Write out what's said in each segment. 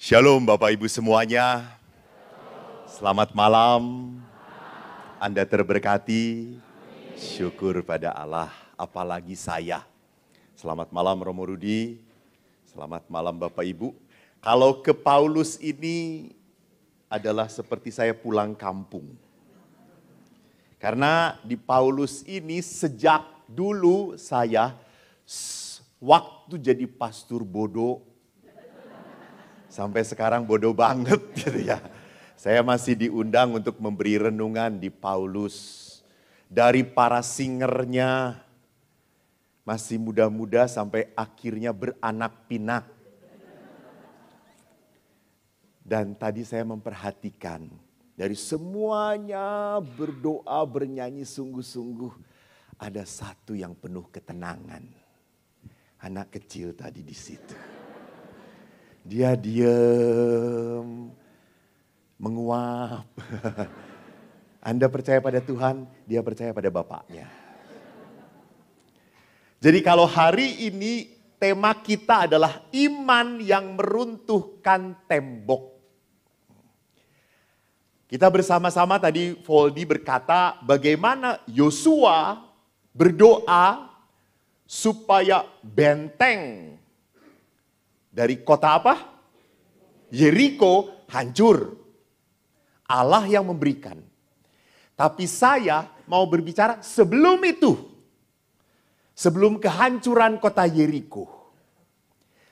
Shalom Bapak Ibu semuanya. Selamat malam. Anda terberkati. Syukur pada Allah, apalagi saya. Selamat malam Romo Rudi. Selamat malam Bapak Ibu. Kalau ke Paulus ini adalah seperti saya pulang kampung. Karena di Paulus ini sejak dulu saya waktu jadi pastor bodoh. Sampai sekarang bodoh banget gitu ya. Saya masih diundang untuk memberi renungan di Paulus. Dari para singernya masih muda-muda sampai akhirnya beranak pinak. Dan tadi saya memperhatikan dari semuanya berdoa bernyanyi sungguh-sungguh. Ada satu yang penuh ketenangan. Anak kecil tadi di situ. Dia diam, menguap. Anda percaya pada Tuhan, dia percaya pada Bapaknya. Jadi kalau hari ini tema kita adalah iman yang meruntuhkan tembok. Kita bersama-sama tadi Voldi berkata bagaimana Yosua berdoa supaya benteng dari kota apa? Yeriko hancur. Allah yang memberikan. Tapi saya mau berbicara sebelum itu. Sebelum kehancuran kota Yeriko.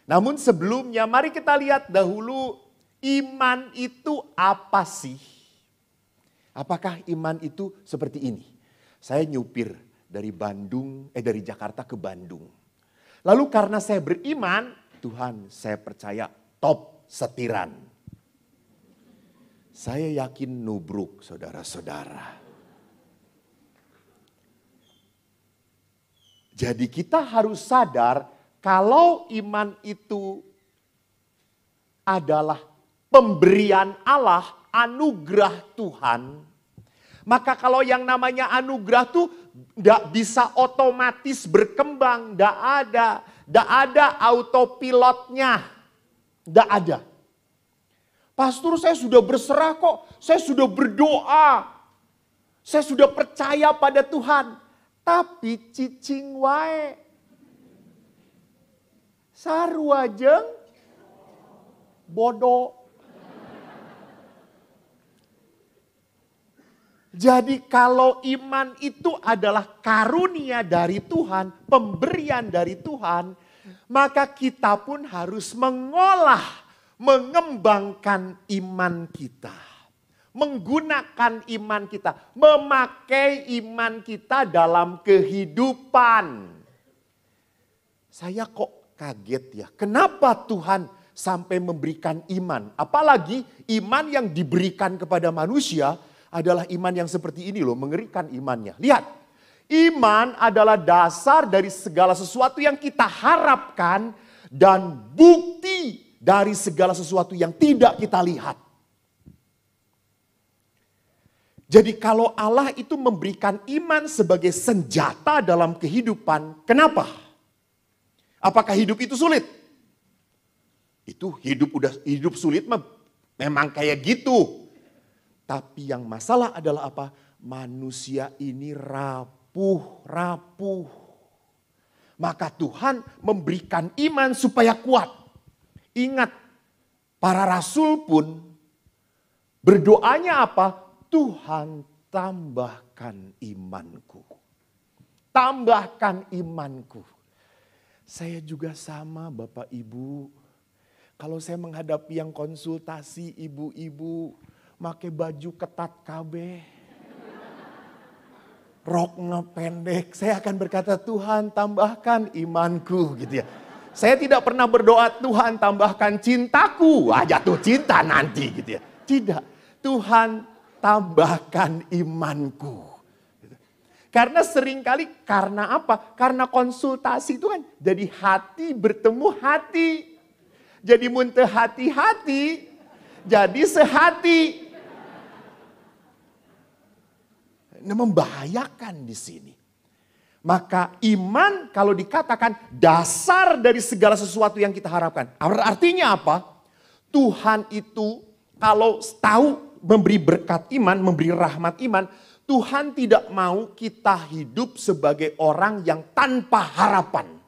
Namun sebelumnya mari kita lihat dahulu iman itu apa sih? Apakah iman itu seperti ini? Saya nyupir dari dari Jakarta ke Bandung. Lalu karena saya beriman, Tuhan, saya percaya top setiran. Saya yakin nubruk saudara-saudara. Jadi kita harus sadar kalau iman itu adalah pemberian Allah, anugerah Tuhan. Maka kalau yang namanya anugerah tuh tidak bisa otomatis berkembang, tidak ada. Tidak ada autopilotnya. Tidak ada. Pastor, saya sudah berserah kok. Saya sudah berdoa. Saya sudah percaya pada Tuhan. Tapi cicing wae. Sarua jeung bodoh. Jadi kalau iman itu adalah karunia dari Tuhan, pemberian dari Tuhan, maka kita pun harus mengolah, mengembangkan iman kita. Menggunakan iman kita, memakai iman kita dalam kehidupan. Saya kok kaget ya, kenapa Tuhan sampai memberikan iman? Apalagi iman yang diberikan kepada manusia, adalah iman yang seperti ini loh, mengerikan imannya. Lihat, iman adalah dasar dari segala sesuatu yang kita harapkan dan bukti dari segala sesuatu yang tidak kita lihat. Jadi kalau Allah itu memberikan iman sebagai senjata dalam kehidupan, kenapa? Apakah hidup itu sulit? Itu hidup sulit memang kayak gitu. Tapi yang masalah adalah apa? Manusia ini rapuh. Maka Tuhan memberikan iman supaya kuat. Ingat, para rasul pun berdoanya apa? Tuhan tambahkan imanku. Tambahkan imanku. Saya juga sama Bapak Ibu. Kalau saya menghadapi yang konsultasi ibu-ibu, make baju ketat KB, rok ngependek, saya akan berkata Tuhan tambahkan imanku gitu ya. Saya tidak pernah berdoa Tuhan tambahkan cintaku, jatuh cinta nanti gitu ya. Tidak, Tuhan tambahkan imanku. Karena seringkali, karena apa? Karena konsultasi itu kan jadi hati bertemu hati. Jadi muntah hati-hati, jadi sehati. Ini membahayakan di sini. Maka iman kalau dikatakan dasar dari segala sesuatu yang kita harapkan. Artinya apa? Tuhan itu kalau tahu memberi berkat iman, memberi rahmat iman, Tuhan tidak mau kita hidup sebagai orang yang tanpa harapan.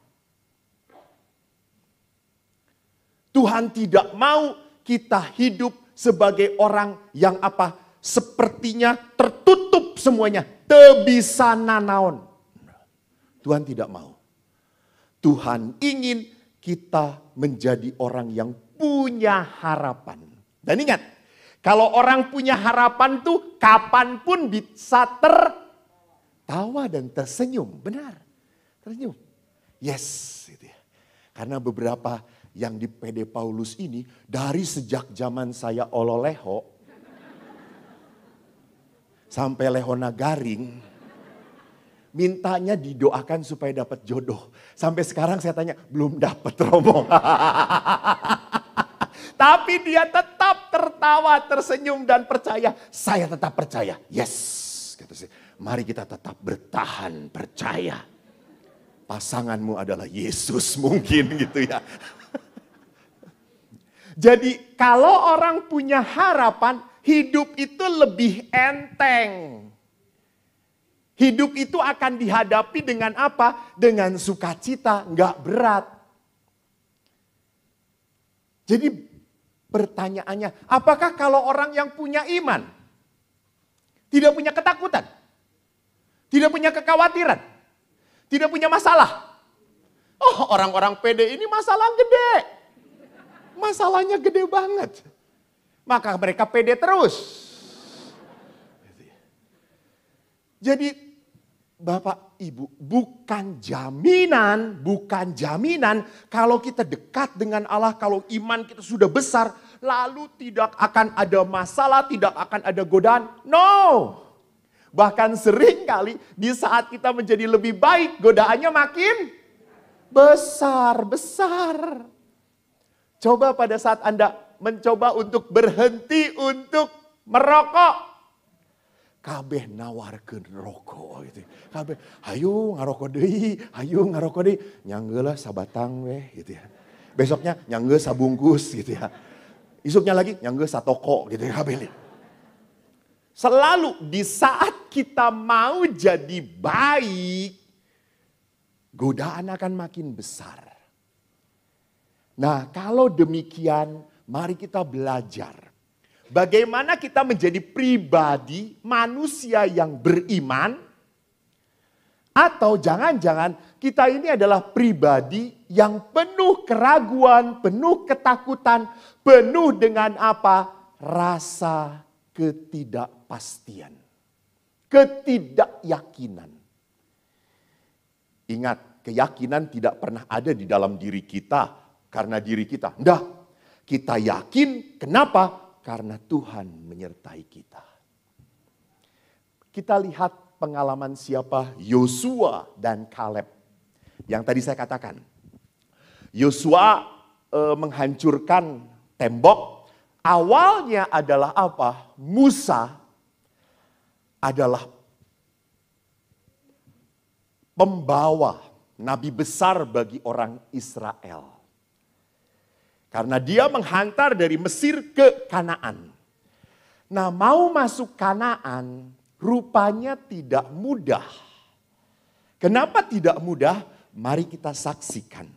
Tuhan tidak mau kita hidup sebagai orang yang apa? Sepertinya tertutup semuanya. Teu bisa nanaon. Tuhan tidak mau. Tuhan ingin kita menjadi orang yang punya harapan. Dan ingat, kalau orang punya harapan tuh kapanpun bisa tertawa dan tersenyum. Benar, tersenyum. Yes, gitu ya. Karena beberapa yang di PD Paulus ini dari sejak zaman saya ololeho sampai lehona garing, mintanya didoakan supaya dapat jodoh. Sampai sekarang saya tanya, belum dapat Romo. Tapi dia tetap tertawa, tersenyum dan percaya. Saya tetap percaya. Yes, kata saya. Mari kita tetap bertahan, percaya. Pasanganmu adalah Yesus mungkin gitu ya. Jadi kalau orang punya harapan, hidup itu lebih enteng. Hidup itu akan dihadapi dengan apa? Dengan sukacita, nggak berat. Jadi pertanyaannya, apakah kalau orang yang punya iman, tidak punya ketakutan, tidak punya kekhawatiran, tidak punya masalah? Oh, orang-orang pede ini masalah gede. Masalahnya gede banget. Maka mereka pede terus. Jadi Bapak Ibu, bukan jaminan kalau kita dekat dengan Allah, kalau iman kita sudah besar, lalu tidak akan ada masalah, tidak akan ada godaan. No. Bahkan sering kali di saat kita menjadi lebih baik, godaannya makin besar. Coba pada saat Anda mencoba untuk berhenti untuk merokok. Kabeh nawarkeun rokok gitu. Kabeh, hayu ngarokok deui, nyanggeula sabatang weh gitu ya. Besoknya nyanggeul sabungkus gitu ya. Isuknya lagi nyanggeul satoko gitu ya kabeh. Selalu di saat kita mau jadi baik, godaan akan makin besar. Nah, kalau demikian, mari kita belajar. Bagaimana kita menjadi pribadi manusia yang beriman? Atau jangan-jangan kita ini adalah pribadi yang penuh keraguan, penuh ketakutan, penuh dengan apa? Rasa ketidakpastian, ketidakyakinan. Ingat, keyakinan tidak pernah ada di dalam diri kita karena diri kita. Enggak, kita yakin kenapa? Karena Tuhan menyertai kita. Kita lihat pengalaman siapa? Yosua dan Kaleb. Yang tadi saya katakan. Yosua menghancurkan tembok. Awalnya adalah apa? Musa adalah pembawa nabi besar bagi orang Israel. Karena dia menghantar dari Mesir ke Kanaan. Nah, mau masuk Kanaan rupanya tidak mudah. Kenapa tidak mudah? Mari kita saksikan.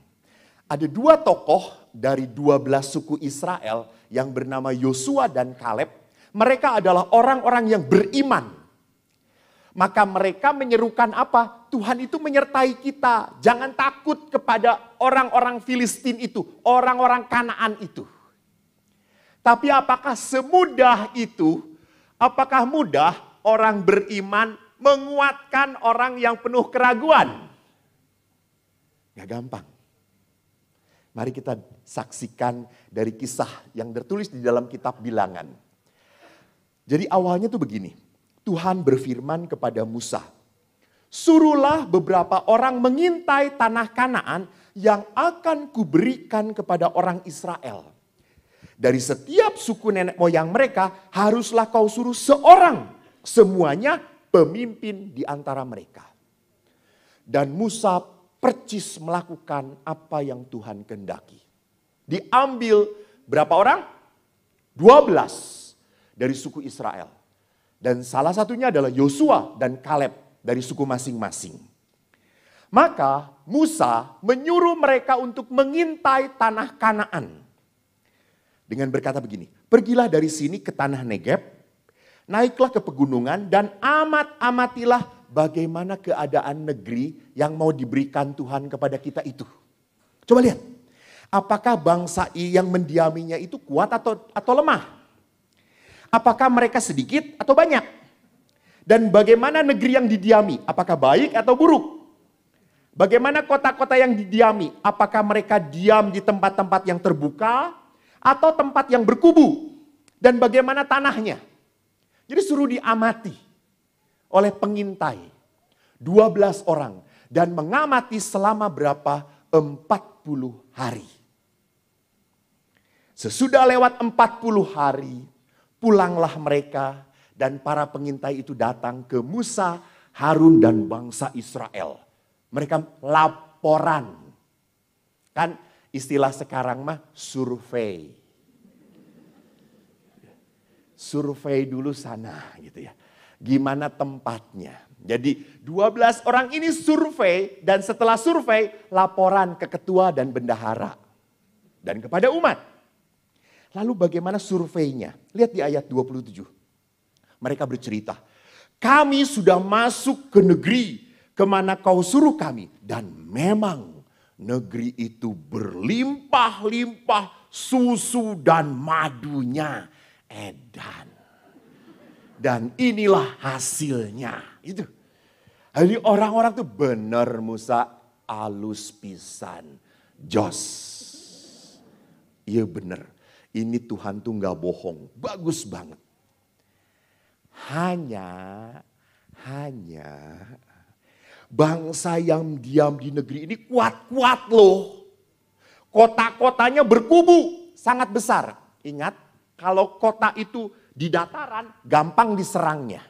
Ada dua tokoh dari 12 suku Israel yang bernama Yosua dan Kaleb. Mereka adalah orang-orang yang beriman. Maka mereka menyerukan apa? Tuhan itu menyertai kita. Jangan takut kepada orang-orang Filistin itu. Orang-orang Kanaan itu. Tapi apakah semudah itu? Apakah mudah orang beriman menguatkan orang yang penuh keraguan? Gak gampang. Mari kita saksikan dari kisah yang tertulis di dalam kitab Bilangan. Jadi awalnya tuh begini. Tuhan berfirman kepada Musa, suruhlah beberapa orang mengintai tanah Kanaan yang akan kuberikan kepada orang Israel. Dari setiap suku nenek moyang mereka haruslah kau suruh seorang, semuanya pemimpin di antara mereka. Dan Musa percis melakukan apa yang Tuhan kehendaki. Diambil berapa orang? 12 dari suku Israel. Dan salah satunya adalah Yosua dan Kaleb dari suku masing-masing. Maka Musa menyuruh mereka untuk mengintai tanah Kanaan. Dengan berkata begini, pergilah dari sini ke tanah Negeb, naiklah ke pegunungan dan amatilah bagaimana keadaan negeri yang mau diberikan Tuhan kepada kita itu. Coba lihat, apakah bangsa yang mendiaminya itu kuat atau lemah? Apakah mereka sedikit atau banyak? Dan bagaimana negeri yang didiami? Apakah baik atau buruk? Bagaimana kota-kota yang didiami? Apakah mereka diam di tempat-tempat yang terbuka atau tempat yang berkubu? Dan bagaimana tanahnya? Jadi suruh diamati oleh pengintai. 12 orang. Dan mengamati selama berapa? 40 hari. Sesudah lewat 40 hari, pulanglah mereka dan para pengintai itu datang ke Musa, Harun dan bangsa Israel. Mereka laporan. Kan istilah sekarang mah survei. Survei dulu sana gitu ya. Gimana tempatnya. Jadi 12 orang ini survei dan setelah survei laporan ke ketua dan bendahara. Dan kepada umat. Lalu bagaimana surveinya? Lihat di ayat 27. Mereka bercerita, kami sudah masuk ke negeri kemana kau suruh kami. Dan memang negeri itu berlimpah-limpah susu dan madunya edan. Dan inilah hasilnya. Itu. Jadi orang-orang tuh benar Musa alus pisan. Jos. Iya benar. Ini Tuhan tuh gak bohong. Bagus banget. Hanya bangsa yang diam di negeri ini kuat-kuat loh. Kota-kotanya berkubu. Sangat besar. Ingat kalau kota itu di dataran gampang diserangnya.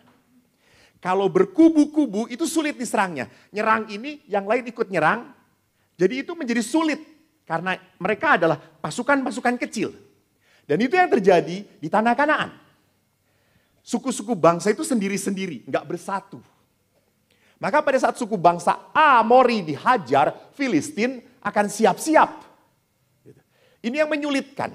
Kalau berkubu-kubu itu sulit diserangnya. Nyerang ini yang lain ikut nyerang. Jadi itu menjadi sulit. Karena mereka adalah pasukan-pasukan kecil. Dan itu yang terjadi di tanah Kanaan. Suku-suku bangsa itu sendiri-sendiri, nggak bersatu. Maka pada saat suku bangsa Amori dihajar, Filistin akan siap-siap. Ini yang menyulitkan.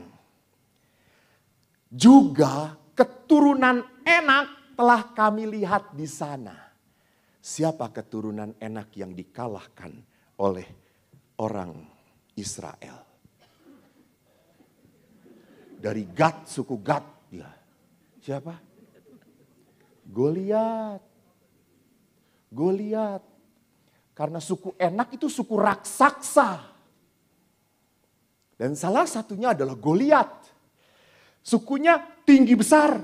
Juga keturunan Enak telah kami lihat di sana. Siapa keturunan Enak yang dikalahkan oleh orang Israel? Dari Gad, suku Gad dia. Siapa? Goliat. Karena suku Enak itu suku raksasa. Dan salah satunya adalah Goliat. Sukunya tinggi besar.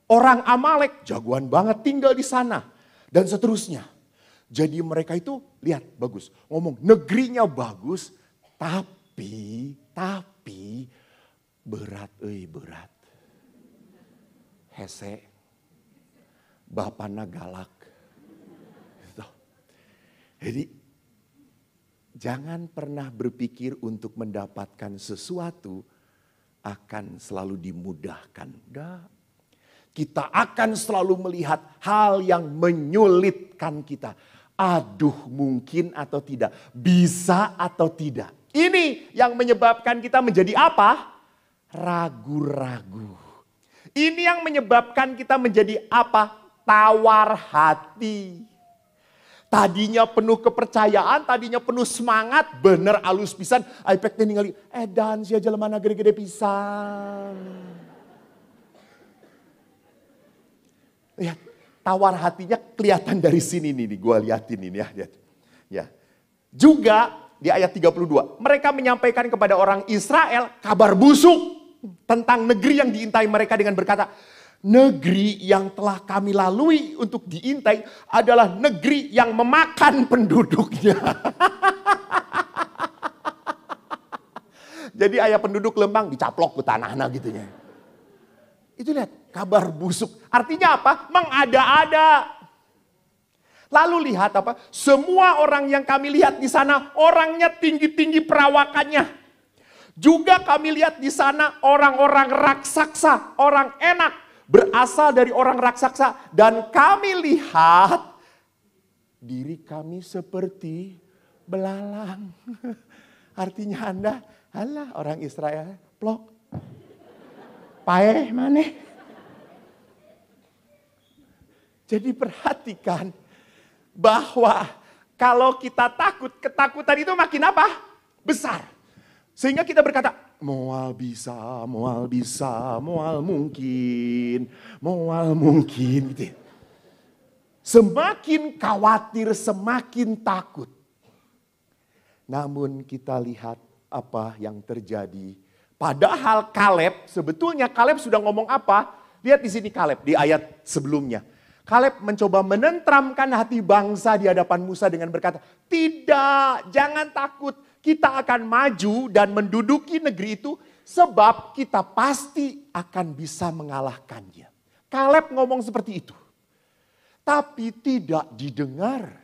Orang Amalek jagoan banget tinggal di sana. Dan seterusnya. Jadi mereka itu lihat bagus. Ngomong negerinya bagus. Tapi berat. Hese. Bapana galak. Jadi jangan pernah berpikir untuk mendapatkan sesuatu akan selalu dimudahkan. Enggak. Kita akan selalu melihat hal yang menyulitkan kita. Aduh mungkin atau tidak. Bisa atau tidak. Ini yang menyebabkan kita menjadi apa? Ragu-ragu. Ini yang menyebabkan kita menjadi apa? Tawar hati. Tadinya penuh kepercayaan, tadinya penuh semangat, bener alus pisan. iPad ningali, edan sia jelema gede-gede pisan. Lihat, tawar hatinya kelihatan dari sini nih, gue liatin ini ya. Ya. Juga di ayat 32, mereka menyampaikan kepada orang Israel kabar busuk tentang negeri yang diintai mereka dengan berkata, negeri yang telah kami lalui untuk diintai adalah negeri yang memakan penduduknya. Jadi ayah penduduk Lembang dicaplok ke tanahnya gitu ya. Itu lihat kabar busuk. Artinya apa? Mengada-ada. Lalu lihat apa? Semua orang yang kami lihat di sana orangnya tinggi-tinggi perawakannya. Juga kami lihat di sana orang-orang raksasa, orang enak berasal dari orang raksasa. Dan kami lihat diri kami seperti belalang. Artinya Anda, orang Israel, plok. Paeh mana? Jadi perhatikan bahwa kalau kita takut, ketakutan itu makin apa? Besar. Sehingga kita berkata, moal bisa, moal mungkin. Gitu. Semakin khawatir, semakin takut. Namun kita lihat apa yang terjadi. Padahal sebetulnya Kaleb sudah ngomong apa? Lihat di sini Kaleb di ayat sebelumnya. Kaleb mencoba menentramkan hati bangsa di hadapan Musa dengan berkata, tidak, jangan takut. Kita akan maju dan menduduki negeri itu sebab kita pasti akan bisa mengalahkannya. Kaleb ngomong seperti itu. Tapi tidak didengar.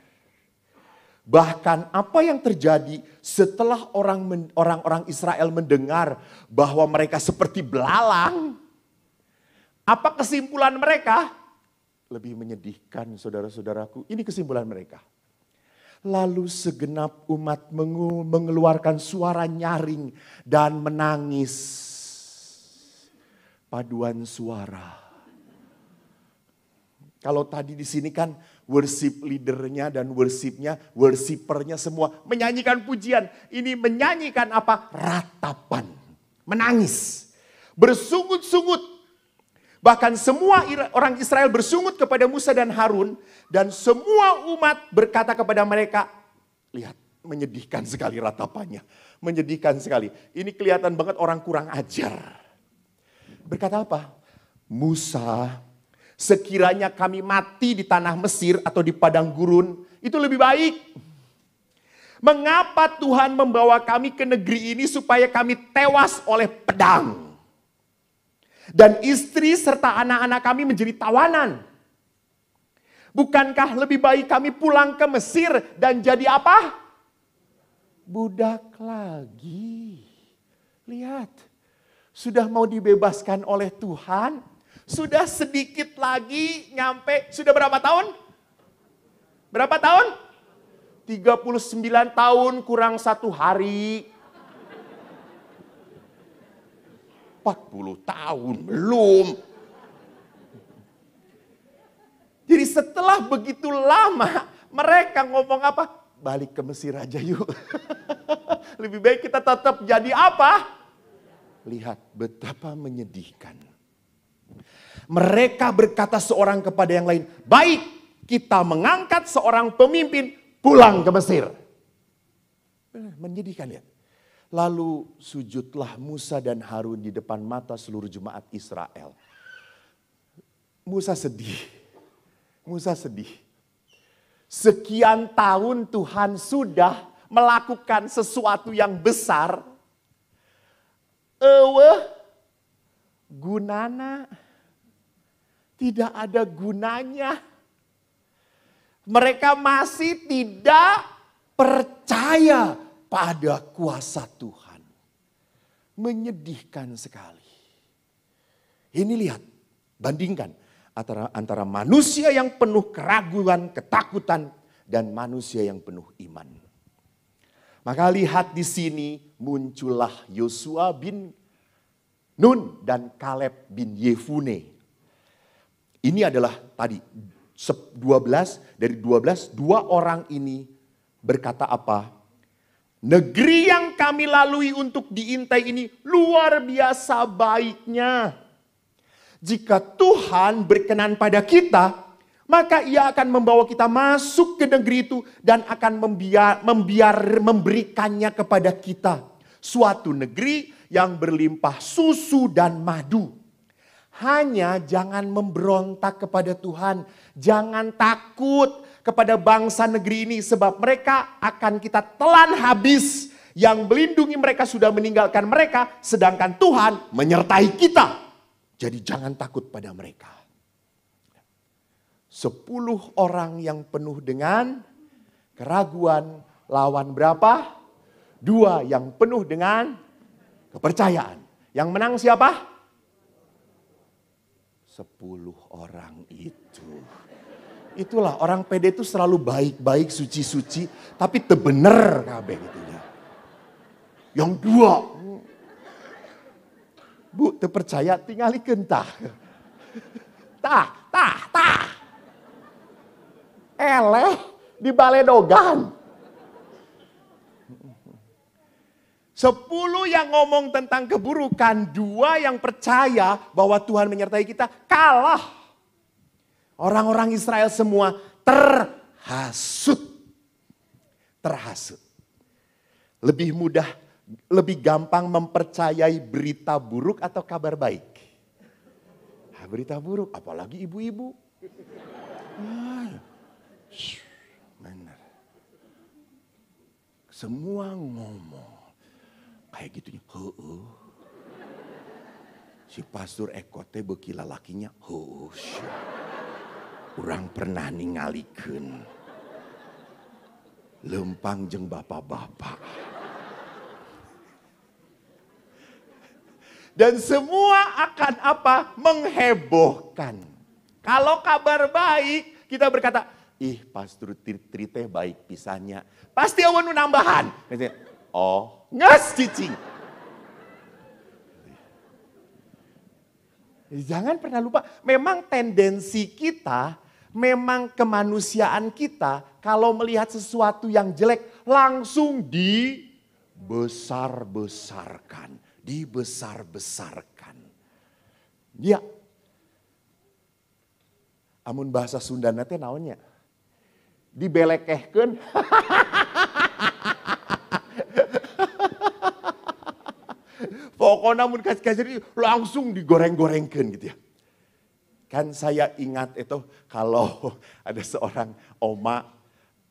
Bahkan apa yang terjadi setelah orang-orang Israel mendengar bahwa mereka seperti belalang. Apa kesimpulan mereka? Lebih menyedihkan saudara-saudaraku. Ini kesimpulan mereka. Lalu segenap umat mengeluarkan suara nyaring dan menangis. Paduan suara. Kalau tadi di sini kan worship leadernya dan worshipernya semua menyanyikan pujian. Ini menyanyikan apa? Ratapan. Menangis. Bersungut-sungut. Bahkan semua orang Israel bersungut kepada Musa dan Harun. Dan semua umat berkata kepada mereka, lihat menyedihkan sekali ratapannya. Menyedihkan sekali. Ini kelihatan banget orang kurang ajar. Berkata apa? Musa, sekiranya kami mati di tanah Mesir atau di padang gurun, itu lebih baik. Mengapa Tuhan membawa kami ke negeri ini supaya kami tewas oleh pedang? Dan istri serta anak-anak kami menjadi tawanan. Bukankah lebih baik kami pulang ke Mesir dan jadi apa? Budak lagi. Lihat, sudah mau dibebaskan oleh Tuhan. Sudah sedikit lagi nyampe, sudah berapa tahun? Berapa tahun? 39 tahun kurang 1 hari. 40 tahun, belum. Jadi setelah begitu lama, mereka ngomong apa? Balik ke Mesir aja yuk. Lebih baik kita tetap jadi apa? Lihat betapa menyedihkan. Mereka berkata seorang kepada yang lain, baik kita mengangkat seorang pemimpin pulang ke Mesir. Menyedihkan lihat. Lalu sujudlah Musa dan Harun di depan mata seluruh jemaat Israel. Musa sedih. Musa sedih. Sekian tahun Tuhan sudah melakukan sesuatu yang besar. Gunana. Tidak ada gunanya. Mereka masih tidak percaya pada kuasa Tuhan. Menyedihkan sekali. Ini lihat, bandingkan antara manusia yang penuh keraguan, ketakutan, dan manusia yang penuh iman. Maka lihat di sini muncullah Yosua bin Nun dan Kaleb bin Yefune. Ini adalah tadi 12, dua orang ini berkata apa? Negeri yang kami lalui untuk diintai ini luar biasa baiknya. Jika Tuhan berkenan pada kita, maka Ia akan membawa kita masuk ke negeri itu dan akan memberikannya kepada kita. Suatu negeri yang berlimpah susu dan madu. Hanya jangan memberontak kepada Tuhan. Jangan takut kepada bangsa negeri ini. Sebab mereka akan kita telan habis. Yang melindungi mereka sudah meninggalkan mereka. Sedangkan Tuhan menyertai kita. Jadi jangan takut pada mereka. 10 orang yang penuh dengan keraguan. Lawan berapa? 2 yang penuh dengan Kepercayaan. Yang menang siapa? 10 orang itu. Itulah orang pede itu selalu baik-baik, suci-suci, tapi tebener kabeh gitu ya. Yang dua, Bu, terpercaya tinggal ikentah. Tah. Eleh di baledogan. 10 yang ngomong tentang keburukan, 2 yang percaya bahwa Tuhan menyertai kita, kalah. Orang-orang Israel semua terhasut. Lebih mudah, lebih gampang mempercayai berita buruk atau kabar baik? Berita buruk, apalagi ibu-ibu. Benar. Semua ngomong. Kayak gitunya, si Pastor Eko teh beuki lalakinya, urang pernah ningalikeun. Lempang jeung bapak-bapak. Dan semua akan apa? Menghebohkan. Kalau kabar baik, kita berkata, Pastor Tri teh baik pisannya. Pasti awan nambahan. Oh, nges cicing. Jangan pernah lupa, memang tendensi kita, memang kemanusiaan kita, kalau melihat sesuatu yang jelek, langsung dibesar-besarkan. Ya, amun bahasa Sundana teh naonnya? Dibelekehkeun. Pokoknya mun kasih langsung digoreng-gorengkan gitu ya. Kan saya ingat itu kalau ada seorang oma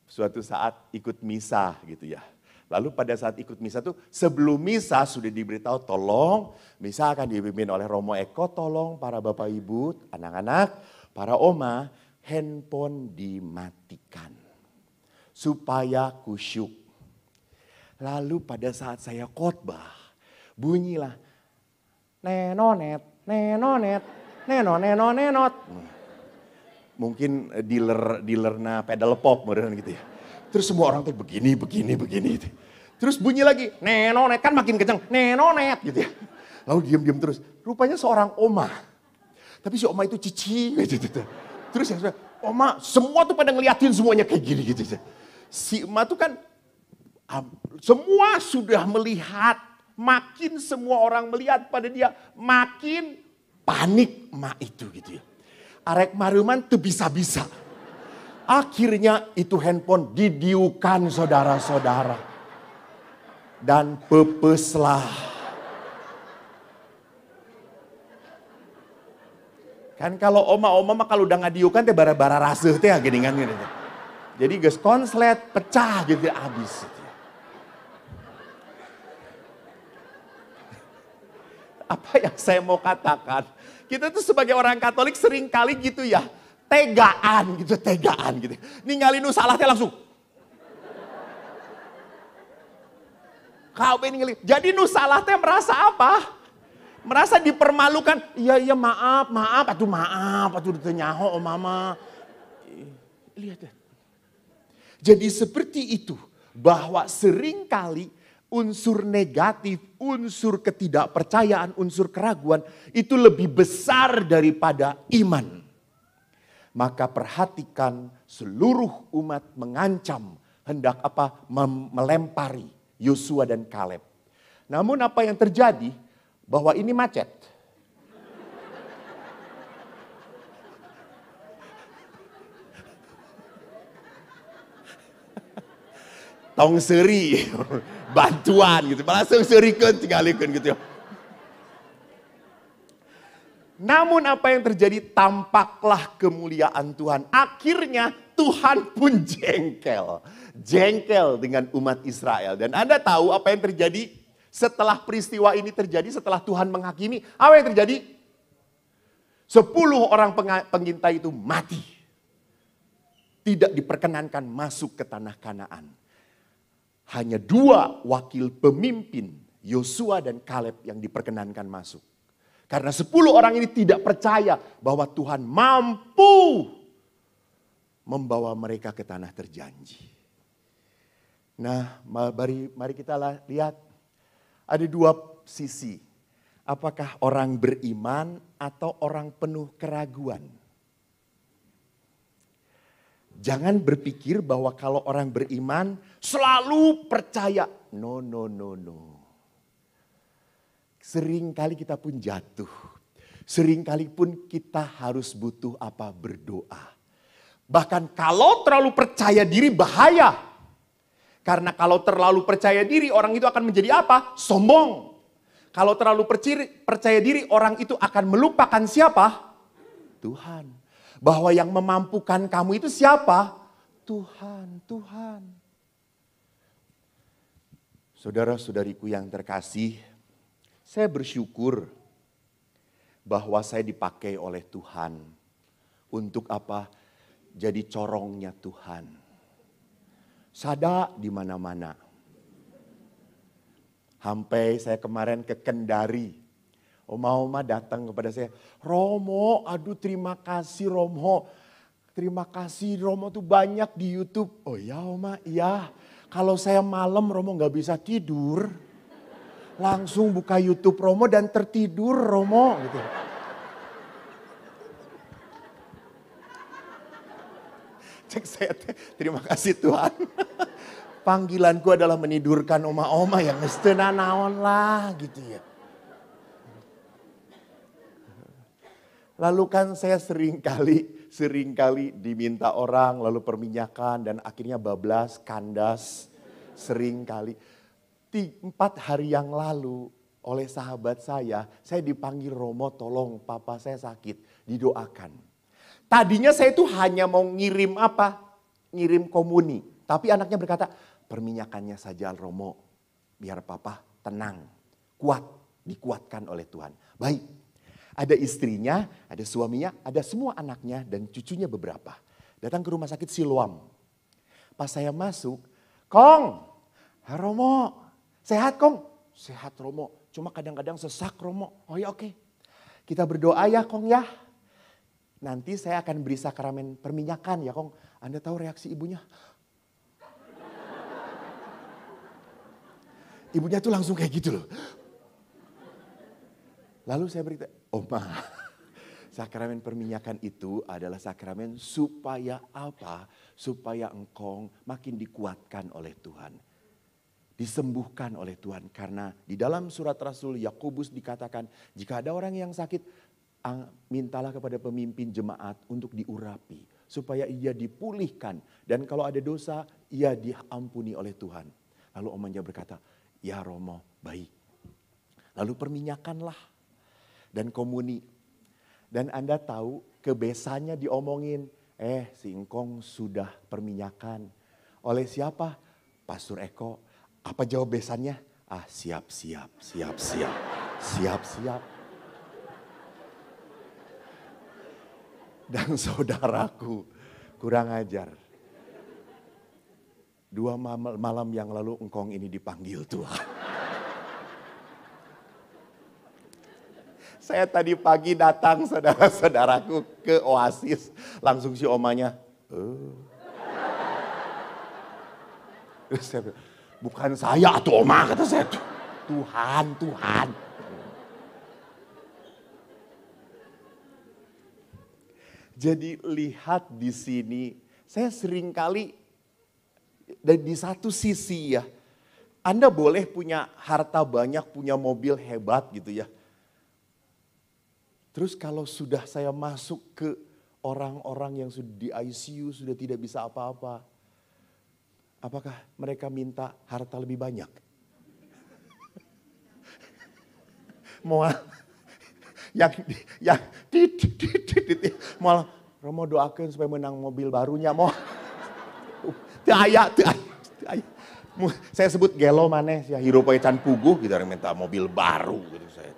suatu saat ikut misa gitu ya. Lalu pada saat ikut misa tuh sebelum misa sudah diberitahu tolong misa akan dipimpin oleh Romo Eko, tolong para bapak ibu, anak-anak, para oma handphone dimatikan supaya kusyuk. Lalu pada saat saya khotbah bunyilah nenonet. Mungkin dealerna pedal pop modern gitu ya. Terus semua orang tuh begini gitu. Terus bunyi lagi nenonet, kan makin kencang nenonet gitu ya. Lalu diam terus. Rupanya seorang oma. Tapi si oma itu cici gitu. Terus yang oma semua tuh pada ngeliatin semuanya kayak gini gitu. Si emak tuh kan semua sudah melihat. Makin semua orang melihat pada dia, makin panik emak itu gitu ya. Arek maruman tuh bisa-bisa. Akhirnya itu handphone didiukan saudara-saudara. Dan pepeslah. Kan kalau oma-oma mah kalau udah ngadiukan teh bara-bara raseuh teh geningan gitu. Jadi geus konslet, pecah gitu habis. Apa yang saya mau katakan? Kita tuh sebagai orang Katolik sering kali gitu ya. Tegaan gitu. Ninggalin nu salah teh langsung. Kau ninggalin. Jadi nu salah teh merasa apa? Merasa dipermalukan. Iya maaf. Atuh nyaho mama. Lihat ya. Jadi seperti itu. Bahwa sering kali unsur negatif, unsur ketidakpercayaan, unsur keraguan itu lebih besar daripada iman. Maka perhatikan seluruh umat mengancam hendak melempari Yosua dan Kaleb. Namun apa yang terjadi? Bahwa ini macet. Tong seri, bantuan gitu. Langsung serikeun tinggalikeun gitu. Namun apa yang terjadi? Tampaklah kemuliaan Tuhan. Akhirnya Tuhan pun jengkel. Jengkel dengan umat Israel. Dan Anda tahu apa yang terjadi setelah peristiwa ini terjadi, setelah Tuhan menghakimi. Apa yang terjadi? 10 orang pengintai itu mati. Tidak diperkenankan masuk ke tanah Kanaan. Hanya 2 wakil pemimpin Yosua dan Kaleb yang diperkenankan masuk. Karena 10 orang ini tidak percaya bahwa Tuhan mampu membawa mereka ke tanah terjanji. Nah, mari kita lihat ada 2 sisi. Apakah orang beriman atau orang penuh keraguan? Jangan berpikir bahwa kalau orang beriman selalu percaya. No. Seringkali kita pun jatuh. Seringkali pun kita harus butuh berdoa. Bahkan kalau terlalu percaya diri bahaya. Karena kalau terlalu percaya diri orang itu akan menjadi apa? Sombong. Kalau terlalu percaya diri orang itu akan melupakan siapa? Tuhan. Bahwa yang memampukan kamu itu siapa? Tuhan. Saudara-saudariku yang terkasih, saya bersyukur bahwa saya dipakai oleh Tuhan. Untuk apa? Jadi corongnya Tuhan. Sada di mana-mana. Sampai saya kemarin ke Kendari. Oma-oma datang kepada saya. Romo, aduh terima kasih Romo. Terima kasih Romo tuh banyak di YouTube. Oh ya Oma, iya. Kalau saya malam Romo gak bisa tidur. Langsung buka YouTube Romo dan tertidur Romo. Gitu. Cek saya, terima kasih Tuhan. Panggilanku adalah menidurkan oma-oma yang mesti naon lah gitu ya. Lalu kan saya seringkali diminta orang lalu perminyakan dan akhirnya bablas, kandas seringkali. 4 hari yang lalu oleh sahabat saya dipanggil Romo tolong papa saya sakit, didoakan. Tadinya saya itu hanya mau ngirim ngirim komuni. Tapi anaknya berkata, perminyakannya saja Romo, biar papa tenang, kuat, dikuatkan oleh Tuhan. Baik, ada istrinya, ada suaminya, ada semua anaknya dan cucunya beberapa. Datang ke rumah sakit Siloam. Pas saya masuk, Kong, Romo, sehat Kong? Sehat Romo, cuma kadang-kadang sesak Romo. Oh ya oke, kita berdoa ya Kong ya. Nanti saya akan beri sakramen perminyakan ya Kong. Anda tahu reaksi ibunya? Ibunya tuh langsung kayak gitu loh. Lalu saya beritahu, Oma, sakramen perminyakan itu adalah sakramen supaya apa? Supaya engkau makin dikuatkan oleh Tuhan. Disembuhkan oleh Tuhan. Karena di dalam surat Rasul Yakobus dikatakan, jika ada orang yang sakit, mintalah kepada pemimpin jemaat untuk diurapi. Supaya ia dipulihkan. Dan kalau ada dosa, ia diampuni oleh Tuhan. Lalu omanya berkata, ya Romo, baik. Lalu perminyakanlah. Dan komuni. Dan Anda tahu kebesannya diomongin. Si Engkong sudah perminyakan. Oleh siapa? Pastor Eko. Apa jawab besannya? Siap. Dan saudaraku, kurang ajar. 2 malam yang lalu engkong ini dipanggil Tuhan. Saya tadi pagi datang saudara-saudaraku ke Oasis. Langsung si omanya. Terus saya bilang, bukan saya atau oma kata saya. Tuhan. Jadi lihat di sini, saya seringkali dan di satu sisi ya, Anda boleh punya harta banyak, punya mobil hebat gitu ya. Terus kalau sudah saya masuk ke orang-orang yang sudah di ICU, sudah tidak bisa apa-apa. Apakah mereka minta harta lebih banyak? Mau malah Romo doakan supaya menang mobil barunya mau. Aya. Saya sebut gelo maneh ya hirup can puguh gitu minta mobil baru gitu saya.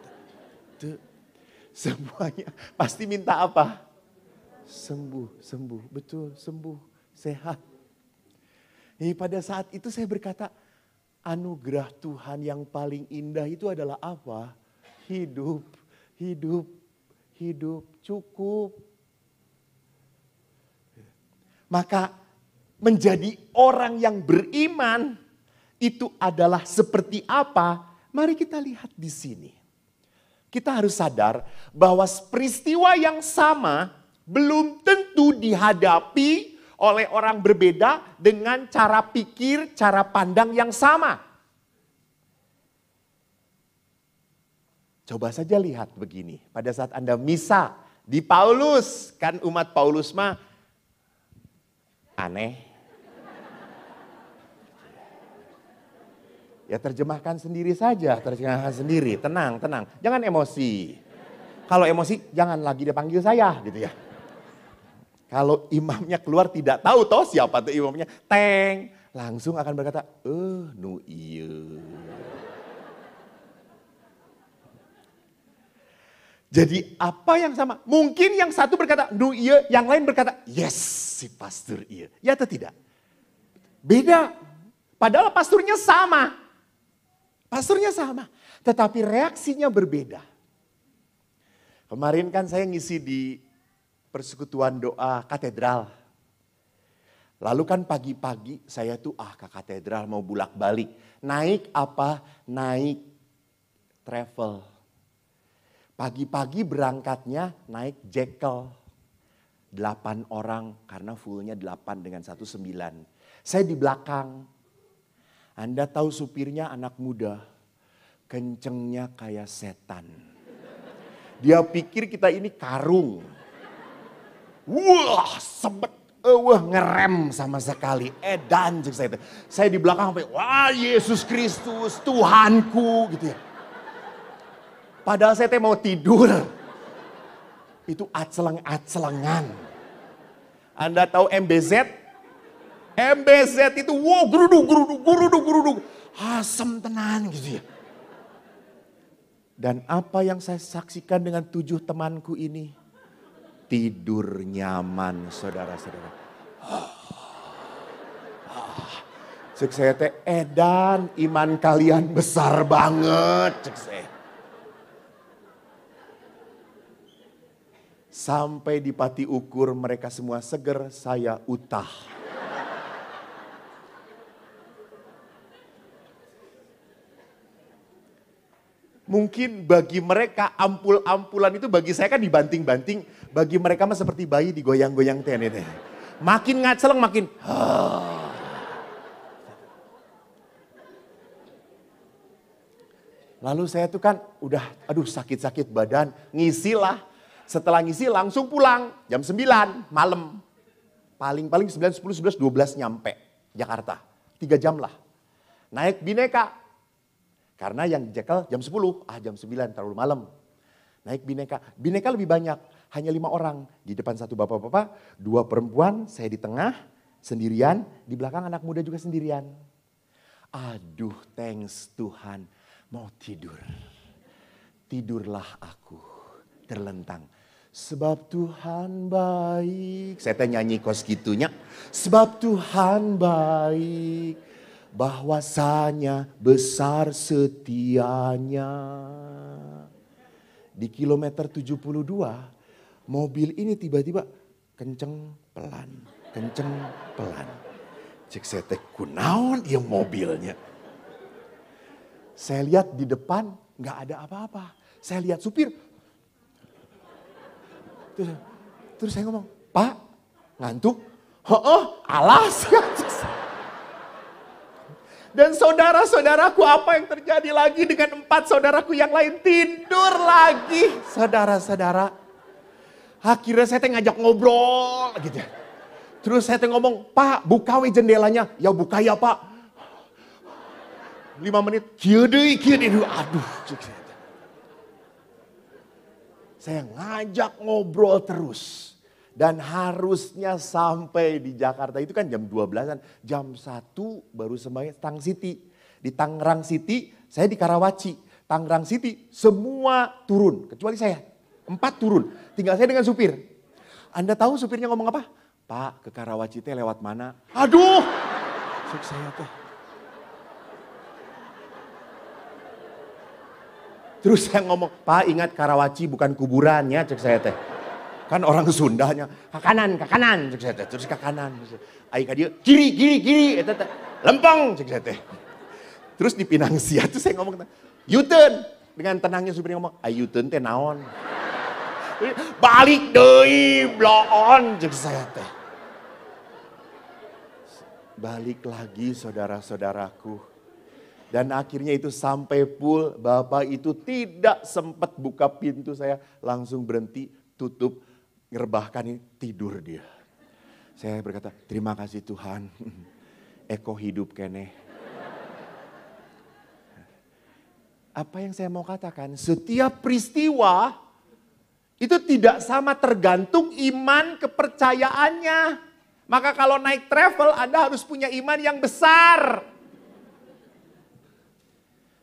Semuanya pasti minta apa? Sembuh, betul sembuh, sehat. Pada saat itu saya berkata, Anugerah Tuhan yang paling indah itu adalah apa? Hidup, hidup, hidup, cukup. Maka menjadi orang yang beriman itu adalah seperti apa? Mari kita lihat di sini. Kita harus sadar bahwa peristiwa yang sama belum tentu dihadapi oleh orang berbeda dengan cara pikir, cara pandang yang sama. Coba saja lihat begini, pada saat Anda misa di Paulus, kan umat Paulus mah aneh. Ya terjemahkan sendiri saja, terjemahkan sendiri, tenang, tenang. Jangan emosi. Kalau emosi jangan lagi dipanggil saya gitu ya. Kalau imamnya keluar tidak tahu toh siapa tuh imamnya. Teng, langsung akan berkata, nu iya. Jadi apa yang sama? Mungkin yang satu berkata, nu iya, yang lain berkata, yes si pastor iya. Ya atau tidak? Beda. Padahal pasturnya sama. Pasturnya sama, tetapi reaksinya berbeda. Kemarin kan saya ngisi di persekutuan doa katedral. Lalu kan pagi-pagi saya tuh ke katedral mau bolak-balik. Naik apa? Naik travel. Pagi-pagi berangkatnya naik Jekyll. 8 orang karena fullnya 8 dengan 1 9. Saya di belakang. Anda tahu supirnya anak muda, kencengnya kayak setan. Dia pikir kita ini karung. Wah, sebet, ngerem sama sekali. Edan saya itu. Saya di belakang sampai, wah Yesus Kristus, Tuhanku gitu ya. Padahal saya mau tidur. Itu aceleng-acelengan. Anda tahu MBZ? MBZ itu wow geruduk. Asem tenan gitu ya. Dan apa yang saya saksikan dengan 7 temanku ini. Tidur nyaman saudara-saudara. Cek saya teh edan iman kalian besar banget. Cek saya. Sampai di Pati Ukur mereka semua seger, saya utah. Mungkin bagi mereka ampul-ampulan itu bagi saya kan dibanting-banting. Bagi mereka mah seperti bayi digoyang-goyang ini. Makin ngaceleng makin. Lalu saya tuh kan udah sakit-sakit badan. Ngisi lah. Setelah ngisi langsung pulang. Jam 9 malam. Paling-paling 9, 10, 11, 12 nyampe Jakarta. 3 jam lah. Naik Bineka. Karena yang Jekyll jam 10, jam 9 terlalu malam. Naik Bineka. Bineka lebih banyak, hanya 5 orang. Di depan 1 bapak-bapak, 2 perempuan, saya di tengah, sendirian. Di belakang anak muda juga sendirian. Aduh thanks Tuhan, mau tidur. Tidurlah aku, terlentang. Sebab Tuhan baik. Saya nyanyi kos gitunya. Sebab Tuhan baik. Bahwasanya besar setianya. Di kilometer 72, mobil ini tiba-tiba kenceng pelan. Cek saya teh kunaon ya mobilnya. Saya lihat di depan gak ada apa-apa. Saya lihat supir. Terus saya ngomong, Pak ngantuk? Alas. Dan saudara-saudaraku apa yang terjadi lagi dengan 4 saudaraku yang lain tidur lagi. Saudara-saudara. Akhirnya saya ngajak ngobrol gitu. Terus saya ngomong, Pak buka we jendelanya. Ya buka ya Pak. 5 menit. Kieu deui. Aduh. Saya ngajak ngobrol terus. Dan harusnya sampai di Jakarta itu kan jam 12-an. Jam 1 baru semuanya Tang City. Di Tangerang City, saya di Karawaci. Tangerang City semua turun. Kecuali saya. 4 turun. Tinggal saya dengan supir. Anda tahu supirnya ngomong apa? Pak ke Karawaci teh lewat mana? Aduh! Saya teh. Terus saya ngomong, Pak ingat Karawaci bukan kuburannya, cek saya teh. Kan orang Sundanya, ke kanan, cek saya teh. Terus ke kanan. Aing ka dieu, kiri, eta teh. Lempeng, cek saya teh. Terus di Pinang Sia tuh saya ngomong, U-turn. Dengan tenangnya supir ngomong, ayo U-turn teh naon. Balik deui, bloon, cek saya teh. Balik lagi saudara-saudaraku. Dan akhirnya itu sampai full, Bapak itu tidak sempat buka pintu, saya langsung berhenti, tutup, ngerebahkan ini, tidur dia. Saya berkata, terima kasih Tuhan, Eko hidup kene. Apa yang saya mau katakan, setiap peristiwa itu tidak sama tergantung iman kepercayaannya. Maka kalau naik travel, Anda harus punya iman yang besar.